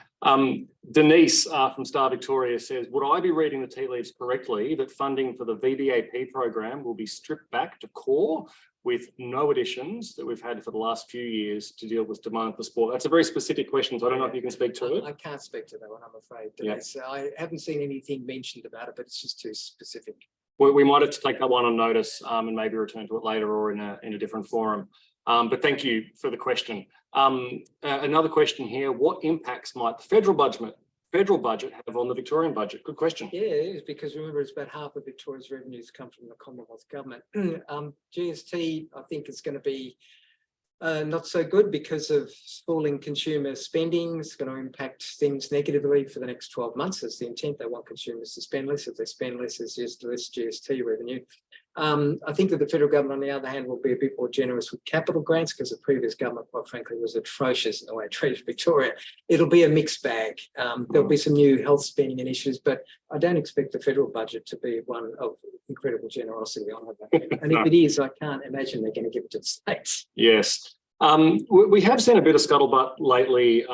Denise from Star Victoria says, would I be reading the tea leaves correctly that funding for the VBAP program will be stripped back to core with no additions that we've had for the last few years to deal with demand for sport? That's a very specific question, so I don't know if you can speak to it. I can't speak to that one, I'm afraid. Denise. I haven't seen anything mentioned about it, but it's just too specific. We might have to take that one on notice and maybe return to it later or in a different forum. But thank you for the question. Another question here, what impacts might the federal budget have on the Victorian budget? Good question. Yeah, it is, because remember, it's about half of Victoria's revenues come from the Commonwealth Government. GST, I think, is going to be not so good because of falling consumer spending. It's going to impact things negatively for the next 12 months. That's the intent. They want consumers to spend less. If they spend less, there's just less GST revenue. I think that the federal government, on the other hand, will be a bit more generous with capital grants because the previous government, quite frankly, was atrocious in the way it treated Victoria. It'll be a mixed bag. There'll be some new health spending initiatives, but I don't expect the federal budget to be one of incredible generosity on that. And if it is, I can't imagine they're going to give it to the states. Yes. We have seen a bit of scuttlebutt lately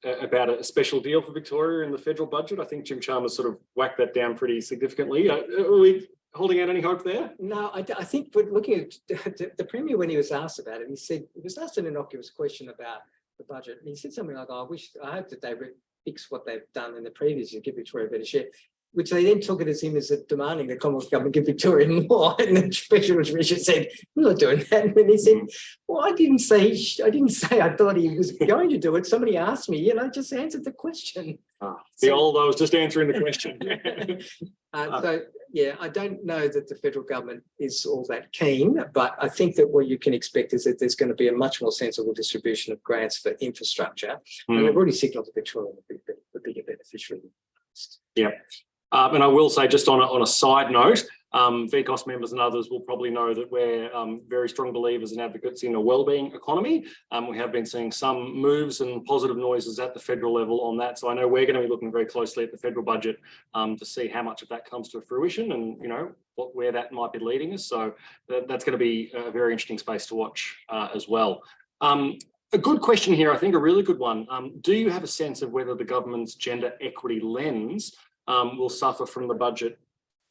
about a special deal for Victoria in the federal budget. I think Jim Chalmers sort of whacked that down pretty significantly. Are we holding out any hope there? No, I think we're looking at the Premier, when he was asked about it, he was asked an innocuous question about the budget, and he said something like, I hope that they fix what they've done in the previous year, give Victoria a better share, which they then took it as him as demanding the Commonwealth Government give Victoria more. And the Special Commissioner said, we're not doing that. And he said, well, I didn't say I thought he was going to do it. Somebody asked me, just answered the question. I was just answering the question. I don't know that the federal government is all that keen, but I think that what you can expect is that there's going to be a much more sensible distribution of grants for infrastructure. And they've already signalled that Victoria will be the bigger beneficiary. Yeah. And I will say, just on a side note, VCOSS members and others will probably know that we're very strong believers and advocates in a wellbeing economy. We have been seeing some moves and positive noises at the federal level on that. So I know we're going to be looking very closely at the federal budget to see how much of that comes to fruition and, where that might be leading us. So that's going to be a very interesting space to watch as well. A good question here, I think a really good one. Do you have a sense of whether the government's gender equity lens will suffer from the budget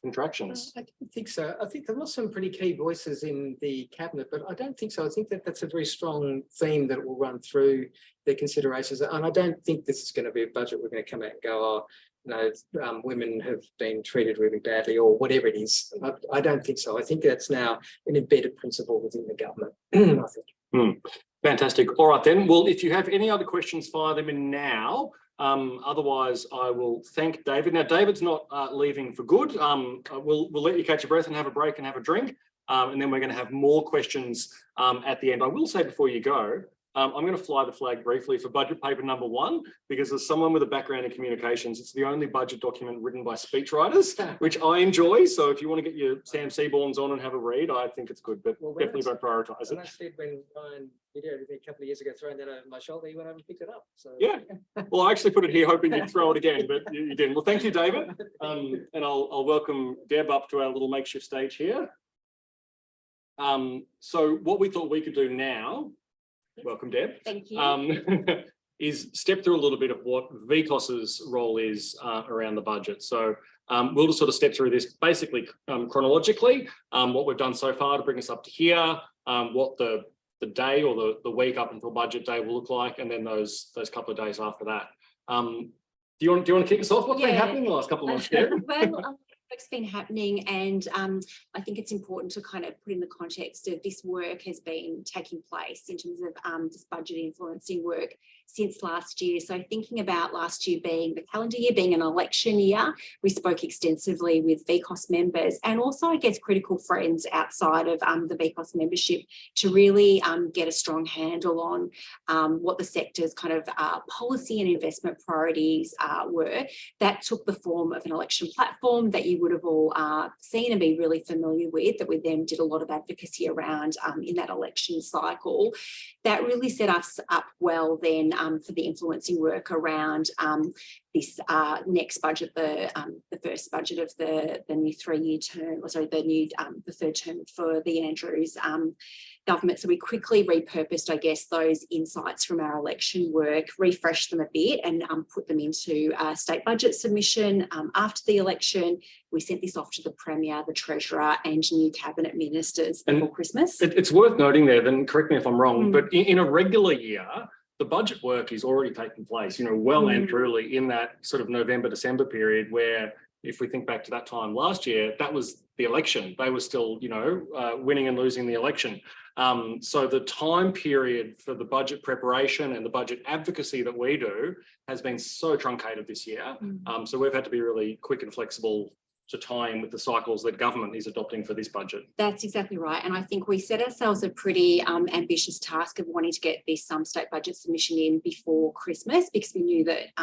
contractions? I don't think so. I think there were some pretty key voices in the cabinet, but I don't think so. I think that that's a very strong theme that will run through their considerations. And I don't think this is going to be a budget we're going to come out and go, oh, women have been treated really badly or whatever it is. I don't think so. I think that's now an embedded principle within the government, I think. Fantastic. All right then. Well, if you have any other questions, fire them in now. Otherwise, I will thank David. Now, David's not leaving for good. We'll let you catch your breath and have a break and have a drink. And then we're going to have more questions at the end. I will say before you go, I'm going to fly the flag briefly for budget paper number 1, because as someone with a background in communications, it's the only budget document written by speechwriters, which I enjoy. So if you want to get your Sam Seaborns on and have a read, I think it's good, but definitely don't prioritise it. I said when Ryan videoed me a couple of years ago, throwing that over my shoulder, he went over and picked it up. So yeah, well, I actually put it here hoping you'd throw it again, but you didn't. Well, thank you, David. And I'll welcome Deb up to our little makeshift stage here. So what we thought we could do now, welcome, Deb. Thank you. Is step through a little bit of what VCOSS's role is around the budget. So we'll just sort of step through this basically chronologically, what we've done so far to bring us up to here, what the day or the week up until budget day will look like, and then those couple of days after that. Do you want to kick us off? What's been happening the last couple of months, Deb? Well, work's been happening, and I think it's important to kind of put in the context of this work has been taking place in terms of this budget influencing work since last year. So thinking about last year being the calendar year, being an election year, we spoke extensively with VCOSS members and also, I guess, critical friends outside of the VCOSS membership to really get a strong handle on what the sector's kind of policy and investment priorities were. That took the form of an election platform that you would have all seen and be really familiar with, that we then did a lot of advocacy around in that election cycle. That really set us up well then for the influencing work around this next budget, the first budget of the new 3-year term, or sorry, the third term for the Andrews government. So we quickly repurposed, I guess, those insights from our election work, refreshed them a bit and put them into a state budget submission after the election. We sent this off to the Premier, the Treasurer and new Cabinet Ministers before Christmas. It's worth noting there, then correct me if I'm wrong, but in a regular year, the budget work is already taking place, well and truly in that sort of November, December period where, if we think back to that time last year, that was the election. They were still, winning and losing the election. So the time period for the budget preparation and the budget advocacy that we do has been so truncated this year. So we've had to be really quick and flexible to tie in with the cycles that government is adopting for this budget. That's exactly right. And I think we set ourselves a pretty ambitious task of wanting to get this state budget submission in before Christmas, because we knew that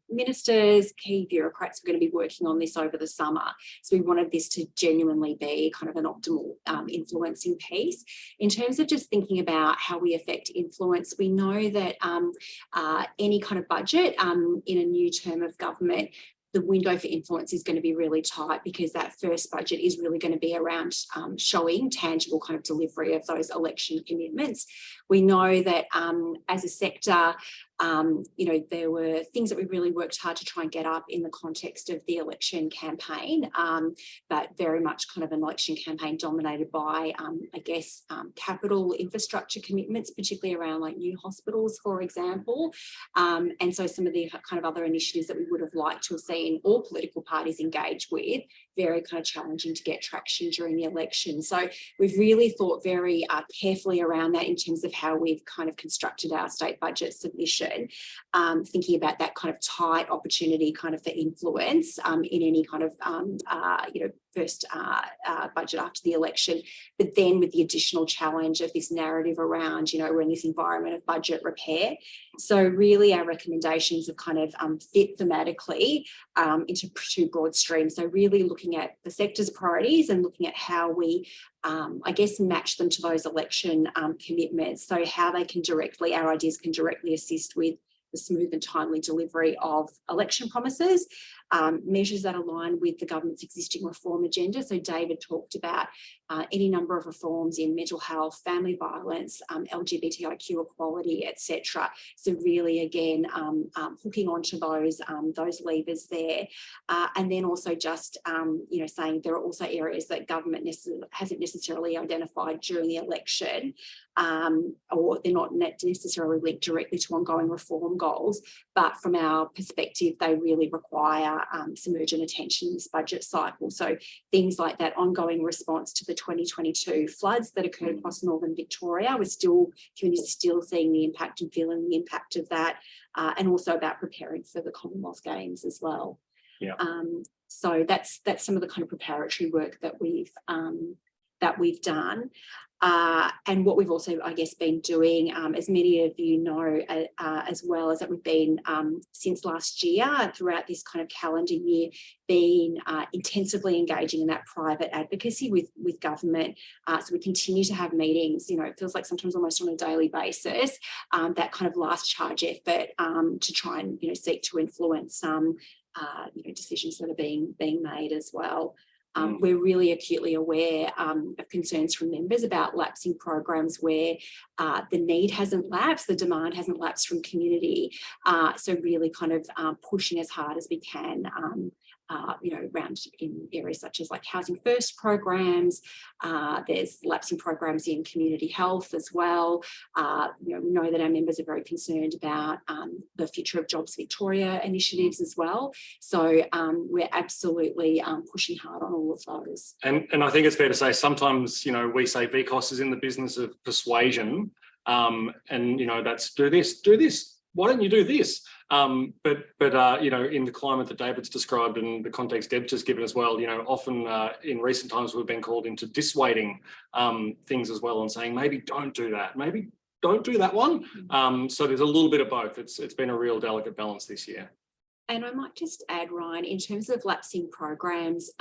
ministers, key bureaucrats were going to be working on this over the summer. So we wanted this to genuinely be kind of an optimal influencing piece. In terms of just thinking about how we affect influence, we know that any kind of budget in a new term of government, the window for influence is going to be really tight, because that first budget is really going to be around showing tangible kind of delivery of those election commitments. We know that as a sector, there were things that we really worked hard to try and get up in the context of the election campaign, but very much kind of an election campaign dominated by, capital infrastructure commitments, particularly around like new hospitals, for example. And so some of the kind of other initiatives that we would have liked to have seen all political parties engage with, very kind of challenging to get traction during the election. So we've really thought very carefully around that in terms of how we've kind of constructed our state budget submission, thinking about that kind of tight opportunity kind of for influence in any kind of, first budget after the election, but then with the additional challenge of this narrative around, we're in this environment of budget repair. So really our recommendations have kind of fit thematically into two broad streams. So really looking at the sector's priorities and looking at how we, match them to those election commitments. So how they can directly, our ideas can directly assist with the smooth and timely delivery of election promises, measures that align with the government's existing reform agenda. So David talked about any number of reforms in mental health, family violence, LGBTIQ equality, etc. So really, again, hooking onto those levers there, and then also just saying there are also areas that government hasn't necessarily identified during the election, or they're not necessarily linked directly to ongoing reform goals, but from our perspective, they really require some urgent attention in this budget cycle. So things like that ongoing response to the 2022 floods that occurred across northern Victoria, communities still seeing the impact and feeling the impact of that, and also about preparing for the Commonwealth Games as well. Yeah. So that's some of the kind of preparatory work that we've done. And what we've also, I guess, been doing, as many of you know, as well, is that we've been, since last year, throughout this kind of calendar year, been intensively engaging in that private advocacy with government. So we continue to have meetings, it feels like sometimes almost on a daily basis, that kind of last charge effort to try and, seek to influence decisions that are being made as well. We're really acutely aware of concerns from members about lapsing programs where the need hasn't lapsed, the demand hasn't lapsed from community. So really kind of pushing as hard as we can, around in areas such as like housing first programs. There's lapsing programs in community health as well. We know that our members are very concerned about the Future of Jobs Victoria initiatives as well. So we're absolutely pushing hard on all of those. And I think it's fair to say sometimes, we say VCOSS is in the business of persuasion, and that's do this. Why don't you do this? But in the climate that David's described and the context Deb's just given as well, often in recent times we've been called into dissuading things as well and saying maybe don't do that, maybe don't do that one. So there's a little bit of both. It's been a real delicate balance this year. And I might just add, Ryan, in terms of lapsing programs,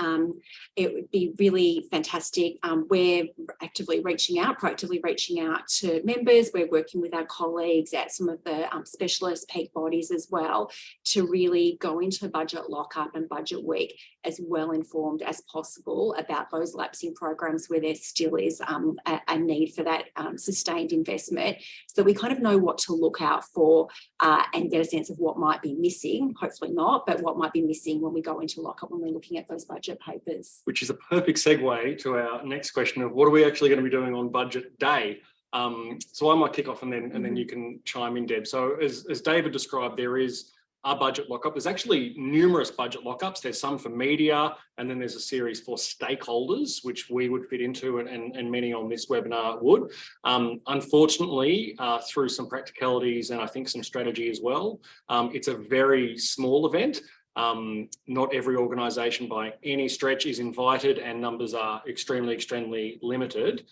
it would be really fantastic. We're proactively reaching out to members. We're working with our colleagues at some of the specialist peak bodies as well to really go into budget lockup and budget week as well informed as possible about those lapsing programs where there still is a need for that sustained investment. So we kind of know what to look out for and get a sense of what might be missing, hopefully not, but what might be missing when we go into lockup when we're looking at those budget papers. Which is a perfect segue to our next question of what are we actually going to be doing on budget day? So I might kick off and then you can chime in, Deb. So as David described, there is a budget lockup. There's actually numerous budget lockups. There's some for media, and then there's a series for stakeholders, which we would fit into and many on this webinar would. Unfortunately, through some practicalities and I think some strategy as well, it's a very small event. Not every organisation by any stretch is invited and numbers are extremely limited.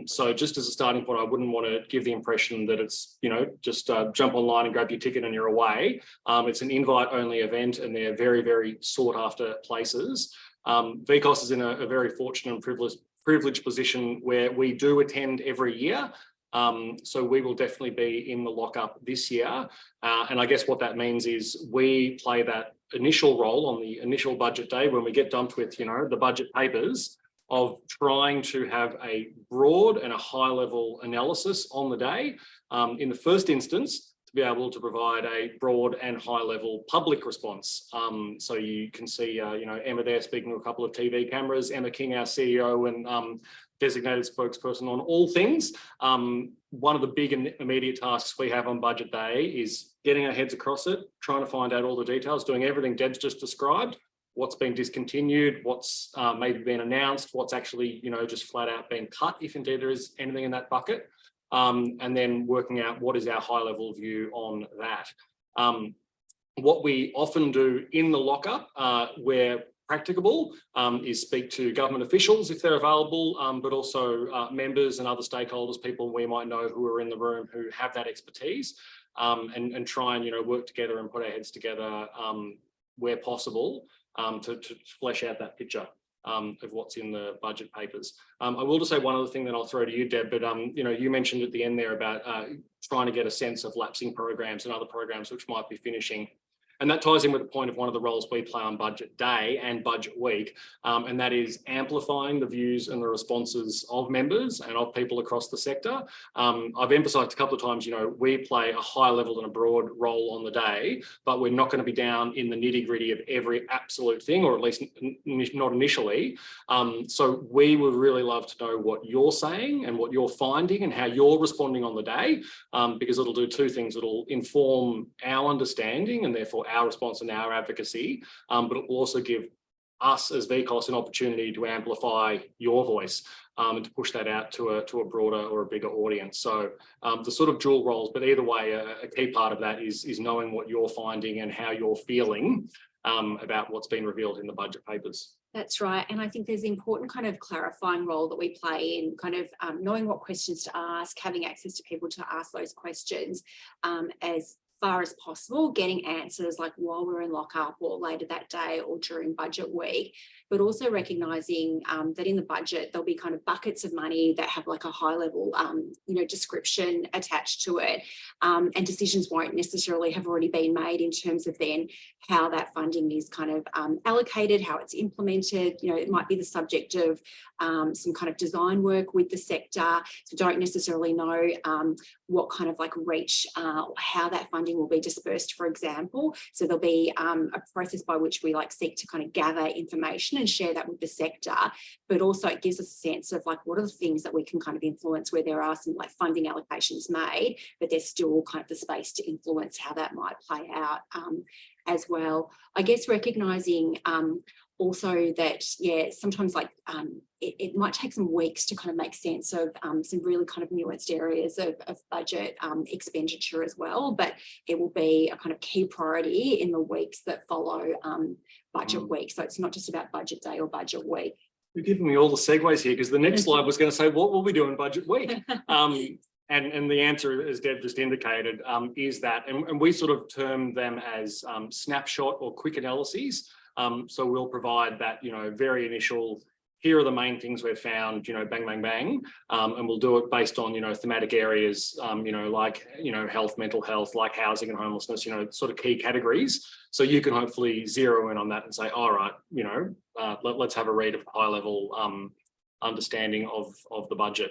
So just as a starting point, I wouldn't want to give the impression that it's, just jump online and grab your ticket and you're away. It's an invite-only event and they're very sought-after places. VCOSS is in a very fortunate and privileged position where we do attend every year. So we will definitely be in the lockup this year. And I guess what that means is we play that initial role on the initial budget day when we get dumped with, the budget papers, of trying to have a broad and a high-level analysis on the day. In the first instance, to be able to provide a broad and high-level public response. So you can see, Emma there speaking to a couple of TV cameras, Emma King, our CEO and designated spokesperson on all things. One of the big and immediate tasks we have on budget day is getting our heads across it, trying to find out all the details, doing everything Deb's just described, what's been discontinued, what's maybe been announced, what's actually, just flat out been cut, if indeed there is anything in that bucket, and then working out what is our high level view on that. What we often do in the lockup, where practicable, is speak to government officials if they're available, but also members and other stakeholders, people we might know who are in the room who have that expertise, and try and, work together and put our heads together where possible, to flesh out that picture. of what's in the budget papers. I will just say one other thing that I'll throw to you, Deb, but you mentioned at the end there about trying to get a sense of lapsing programs and other programs which might be finishing. And that ties in with the point of one of the roles we play on budget day and budget week, and that is amplifying the views and the responses of members and of people across the sector. I've emphasised a couple of times, we play a high level and a broad role on the day, but we're not going to be down in the nitty gritty of every absolute thing, or at least not initially. So we would really love to know what you're saying and what you're finding and how you're responding on the day, because it'll do two things. It'll inform our understanding and therefore our response and our advocacy, but it will also give us as VCOSS an opportunity to amplify your voice and to push that out to a broader or a bigger audience. So the sort of dual roles, but either way, a key part of that is knowing what you're finding and how you're feeling about what's been revealed in the budget papers. That's right. And I think there's an important kind of clarifying role that we play in kind of knowing what questions to ask, having access to people to ask those questions as far as possible, getting answers like while we're in lockup or later that day or during budget week, but also recognising that in the budget there'll be kind of buckets of money that have like a high level description attached to it, and decisions won't necessarily have already been made in terms of then how that funding is kind of allocated, how it's implemented. It might be the subject of some kind of design work with the sector, so don't necessarily know what kind of like reach how that funding will be dispersed, for example. So there'll be a process by which we seek to kind of gather information and share that with the sector, but also it gives us a sense of what are the things that we can kind of influence where there are some funding allocations made, but there's still kind of the space to influence how that might play out as well. I guess recognising also that, sometimes it might take some weeks to kind of make sense of some really kind of nuanced areas of budget expenditure as well, but it will be a kind of key priority in the weeks that follow budget week. So it's not just about budget day or budget week. You're giving me all the segues here, because the next slide was going to say, what will we do in budget week? And the answer, as Deb just indicated, is that, and we sort of term them as snapshot or quick analyses. So we'll provide that, very initial, here are the main things we've found, bang, bang, bang. And we'll do it based on, thematic areas, like, health, mental health, like housing and homelessness, sort of key categories. So you can hopefully zero in on that and say, all right, let's have a read of high level understanding of the budget.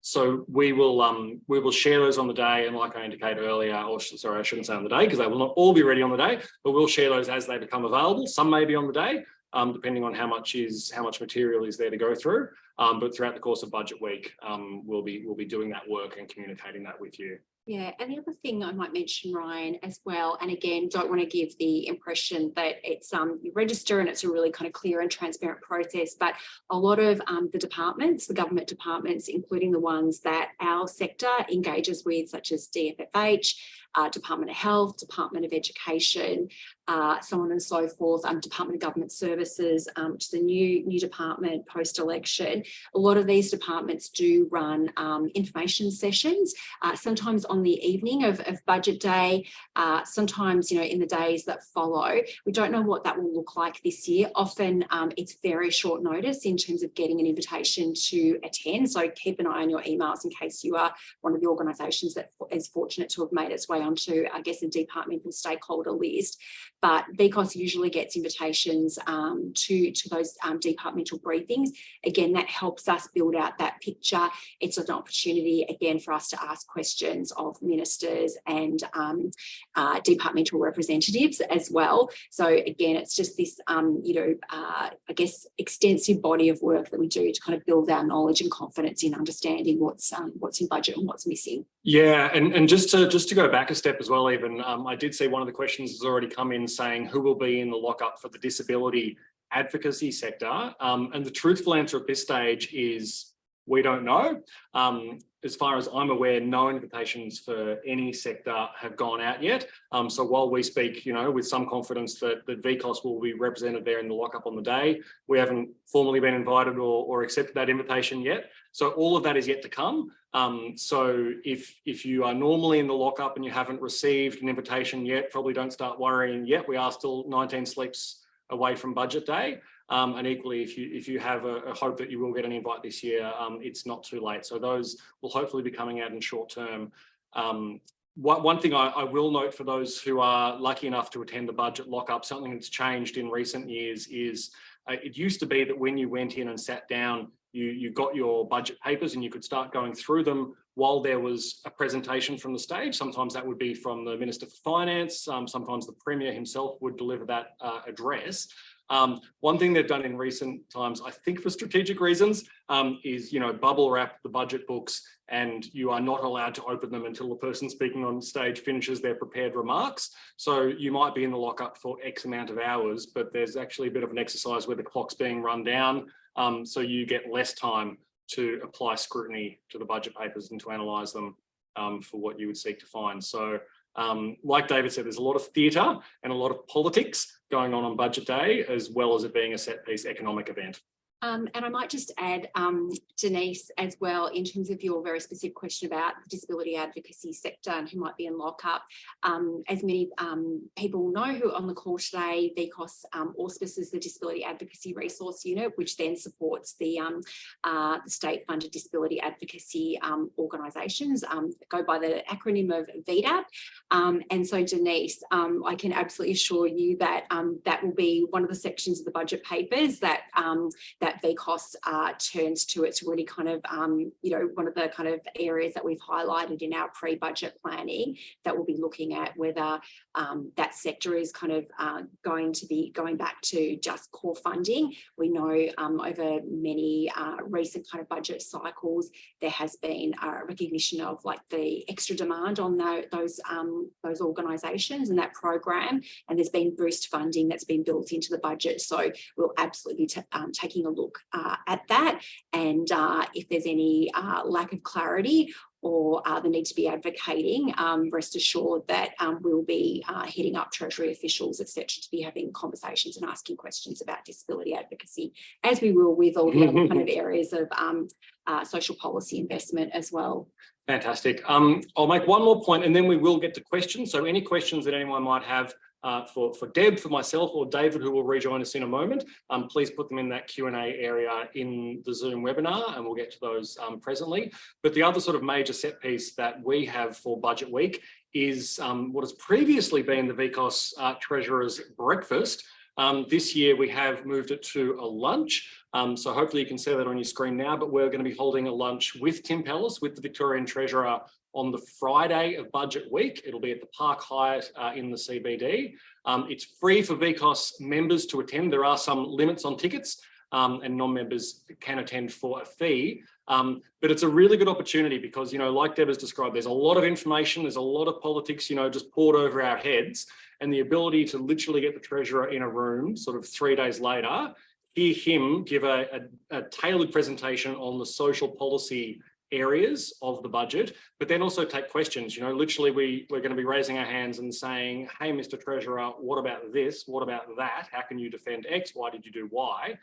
So we will share those on the day, and like I indicated earlier, or sorry, I shouldn't say on the day because they will not all be ready on the day, but we'll share those as they become available. Some may be on the day, depending on how much material is there to go through. But throughout the course of budget week, we'll be doing that work and communicating that with you. Yeah, and the other thing I might mention, Ryan, as well, and again, don't want to give the impression that it's you register and it's a really kind of clear and transparent process, but a lot of the departments, the government departments, including the ones that our sector engages with, such as DFFH, Department of Health, Department of Education, so on and so forth, Department of Government Services, which is a new department post-election. A lot of these departments do run information sessions, sometimes on the evening of budget day, sometimes in the days that follow. We don't know what that will look like this year. Often it's very short notice in terms of getting an invitation to attend, so keep an eye on your emails in case you are one of the organisations that is fortunate to have made its way onto, I guess, a departmental stakeholder list. But VCOSS usually gets invitations to those departmental briefings. Again, that helps us build out that picture. It's an opportunity, again, for us to ask questions of ministers and departmental representatives as well. So again, it's just this, I guess, extensive body of work that we do to kind of build our knowledge and confidence in understanding what's in budget and what's missing. Yeah, and just to go back a step as well, even I did see one of the questions has already come in saying who will be in the lockup for the disability advocacy sector, and the truthful answer at this stage is we don't know. As far as I'm aware, no invitations for any sector have gone out yet. So while we speak, with some confidence that VCOSS will be represented there in the lockup on the day, we haven't formally been invited or accepted that invitation yet. So all of that is yet to come. So if you are normally in the lockup and you haven't received an invitation yet, probably don't start worrying yet. We are still 19 sleeps away from budget day. And equally, if you have a hope that you will get an invite this year, it's not too late. So those will hopefully be coming out in short term. One thing I will note for those who are lucky enough to attend the budget lockup, something that's changed in recent years is it used to be that when you went in and sat down, you got your budget papers and you could start going through them while there was a presentation from the stage. Sometimes that would be from the Minister for Finance. Sometimes the Premier himself would deliver that address. One thing they've done in recent times, I think for strategic reasons, is, bubble wrap the budget books, and you are not allowed to open them until the person speaking on stage finishes their prepared remarks. So you might be in the lockup for X amount of hours, but there's actually a bit of an exercise where the clock's being run down. So you get less time to apply scrutiny to the budget papers and to analyse them for what you would seek to find. So like David said, there's a lot of theatre and a lot of politics going on budget day, as well as it being a set piece economic event. And I might just add, Denise, as well, in terms of your very specific question about the disability advocacy sector and who might be in lockup. As many people know who are on the call today, VCOSS auspices the Disability Advocacy Resource Unit, which then supports the state-funded disability advocacy organisations that go by the acronym of VDAP. And so, Denise, I can absolutely assure you that that will be one of the sections of the budget papers that VCOSS turns to. It's really kind of, one of the kind of areas that we've highlighted in our pre-budget planning that we'll be looking at whether that sector is kind of going to be going back to just core funding. We know over many recent kind of budget cycles, there has been a recognition of like the extra demand on those organisations and that program, and there's been boost funding that's been built into the budget. So we'll absolutely be taking a look at that, and if there's any lack of clarity or the need to be advocating, rest assured that we'll be hitting up Treasury officials, etc., to be having conversations and asking questions about disability advocacy, as we will with all the other kind of areas of social policy investment as well. Fantastic. I'll make one more point and then we will get to questions. So any questions that anyone might have for Deb, for myself, or David, who will rejoin us in a moment, please put them in that Q&A area in the Zoom webinar, and we'll get to those presently. But the other sort of major set piece that we have for Budget Week is what has previously been the VCOSS Treasurer's Breakfast. This year we have moved it to a lunch. So hopefully you can see that on your screen now, but we're going to be holding a lunch with Tim Pellis, with the Victorian Treasurer, on the Friday of Budget Week. It'll be at the Park Hyatt in the CBD. It's free for VCOSS members to attend. There are some limits on tickets, and non-members can attend for a fee. But it's a really good opportunity because, like Deb has described, there's a lot of information, there's a lot of politics, just poured over our heads, and the ability to literally get the Treasurer in a room sort of 3 days later, hear him give a tailored presentation on the social policy areas of the budget, but then also take questions. Literally we're going to be raising our hands and saying, hey, Mr. Treasurer, what about this? What about that? How can you defend X? Why did you do Y?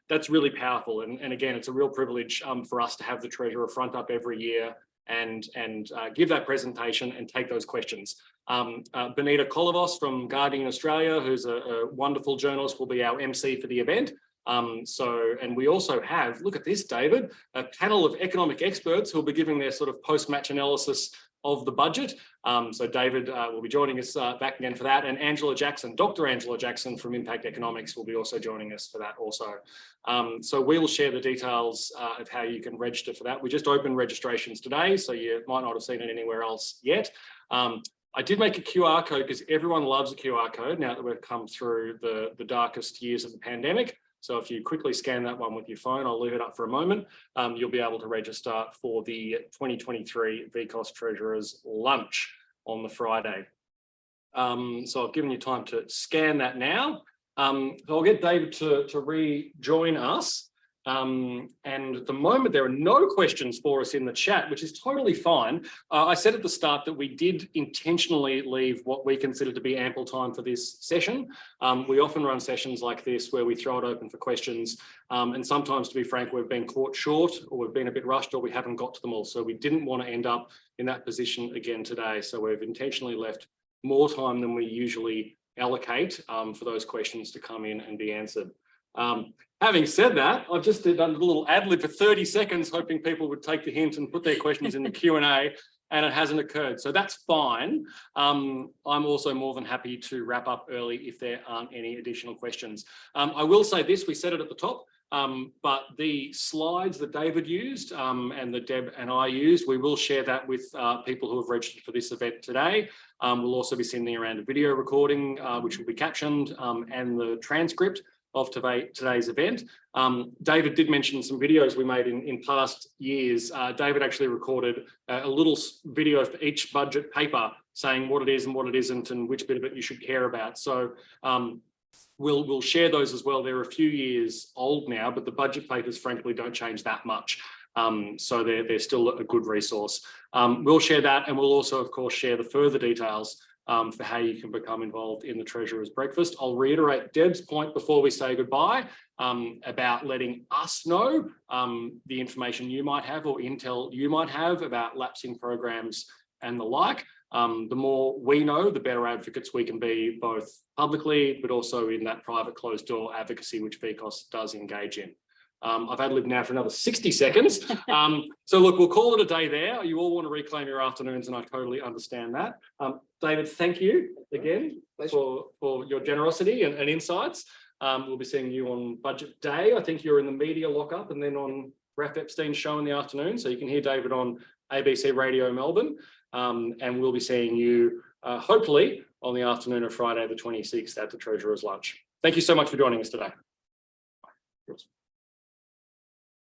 That's really powerful. And again, it's a real privilege for us to have the Treasurer front up every year and give that presentation and take those questions. Benita Kolovos from Guardian Australia, who's a wonderful journalist, will be our MC for the event. And we also have, look at this, David, a panel of economic experts who will be giving their sort of post-match analysis of the budget. So David will be joining us back again for that, and Angela Jackson, Dr. Angela Jackson from Impact Economics, will be also joining us for that also. So we will share the details of how you can register for that. We just opened registrations today, so you might not have seen it anywhere else yet. I did make a QR code because everyone loves a QR code now that we've come through the darkest years of the pandemic. So if you quickly scan that one with your phone, I'll leave it up for a moment, you'll be able to register for the 2023 VCOSS Treasurer's Lunch on the Friday. So I've given you time to scan that now. So I'll get David to rejoin us. And at the moment, there are no questions for us in the chat, which is totally fine. I said at the start that we did intentionally leave what we consider to be ample time for this session. We often run sessions like this where we throw it open for questions. And sometimes, to be frank, we've been caught short, or we've been a bit rushed, or we haven't got to them all. So we didn't want to end up in that position again today. So we've intentionally left more time than we usually allocate for those questions to come in and be answered. Having said that, I've just done a little ad lib for 30 seconds, hoping people would take the hint and put their questions in the Q&A, and it hasn't occurred. So that's fine. I'm also more than happy to wrap up early if there aren't any additional questions. I will say this, we said it at the top, but the slides that David used and that Deb and I used, we will share that with people who have registered for this event today. We'll also be sending around a video recording, which will be captioned, and the transcript of today's event. David did mention some videos we made in past years. David actually recorded a little video for each budget paper saying what it is and what it isn't and which bit of it you should care about. So we'll share those as well. They're a few years old now, but the budget papers frankly don't change that much. So they're still a good resource. We'll share that, and we'll also of course share the further details for how you can become involved in the Treasurer's Breakfast. I'll reiterate Deb's point before we say goodbye about letting us know the information you might have or intel you might have about lapsing programs and the like. The more we know, the better advocates we can be, both publicly, but also in that private closed door advocacy, which VCOSS does engage in. I've ad-libbed now for another 60 seconds. So look, we'll call it a day there. You all want to reclaim your afternoons, and I totally understand that. David, thank you again for your generosity and insights. We'll be seeing you on Budget Day. I think you're in the media lockup and then on Raph Epstein's show in the afternoon. So you can hear David on ABC Radio Melbourne. And we'll be seeing you hopefully on the afternoon of Friday the 26th at the Treasurer's Lunch. Thank you so much for joining us today.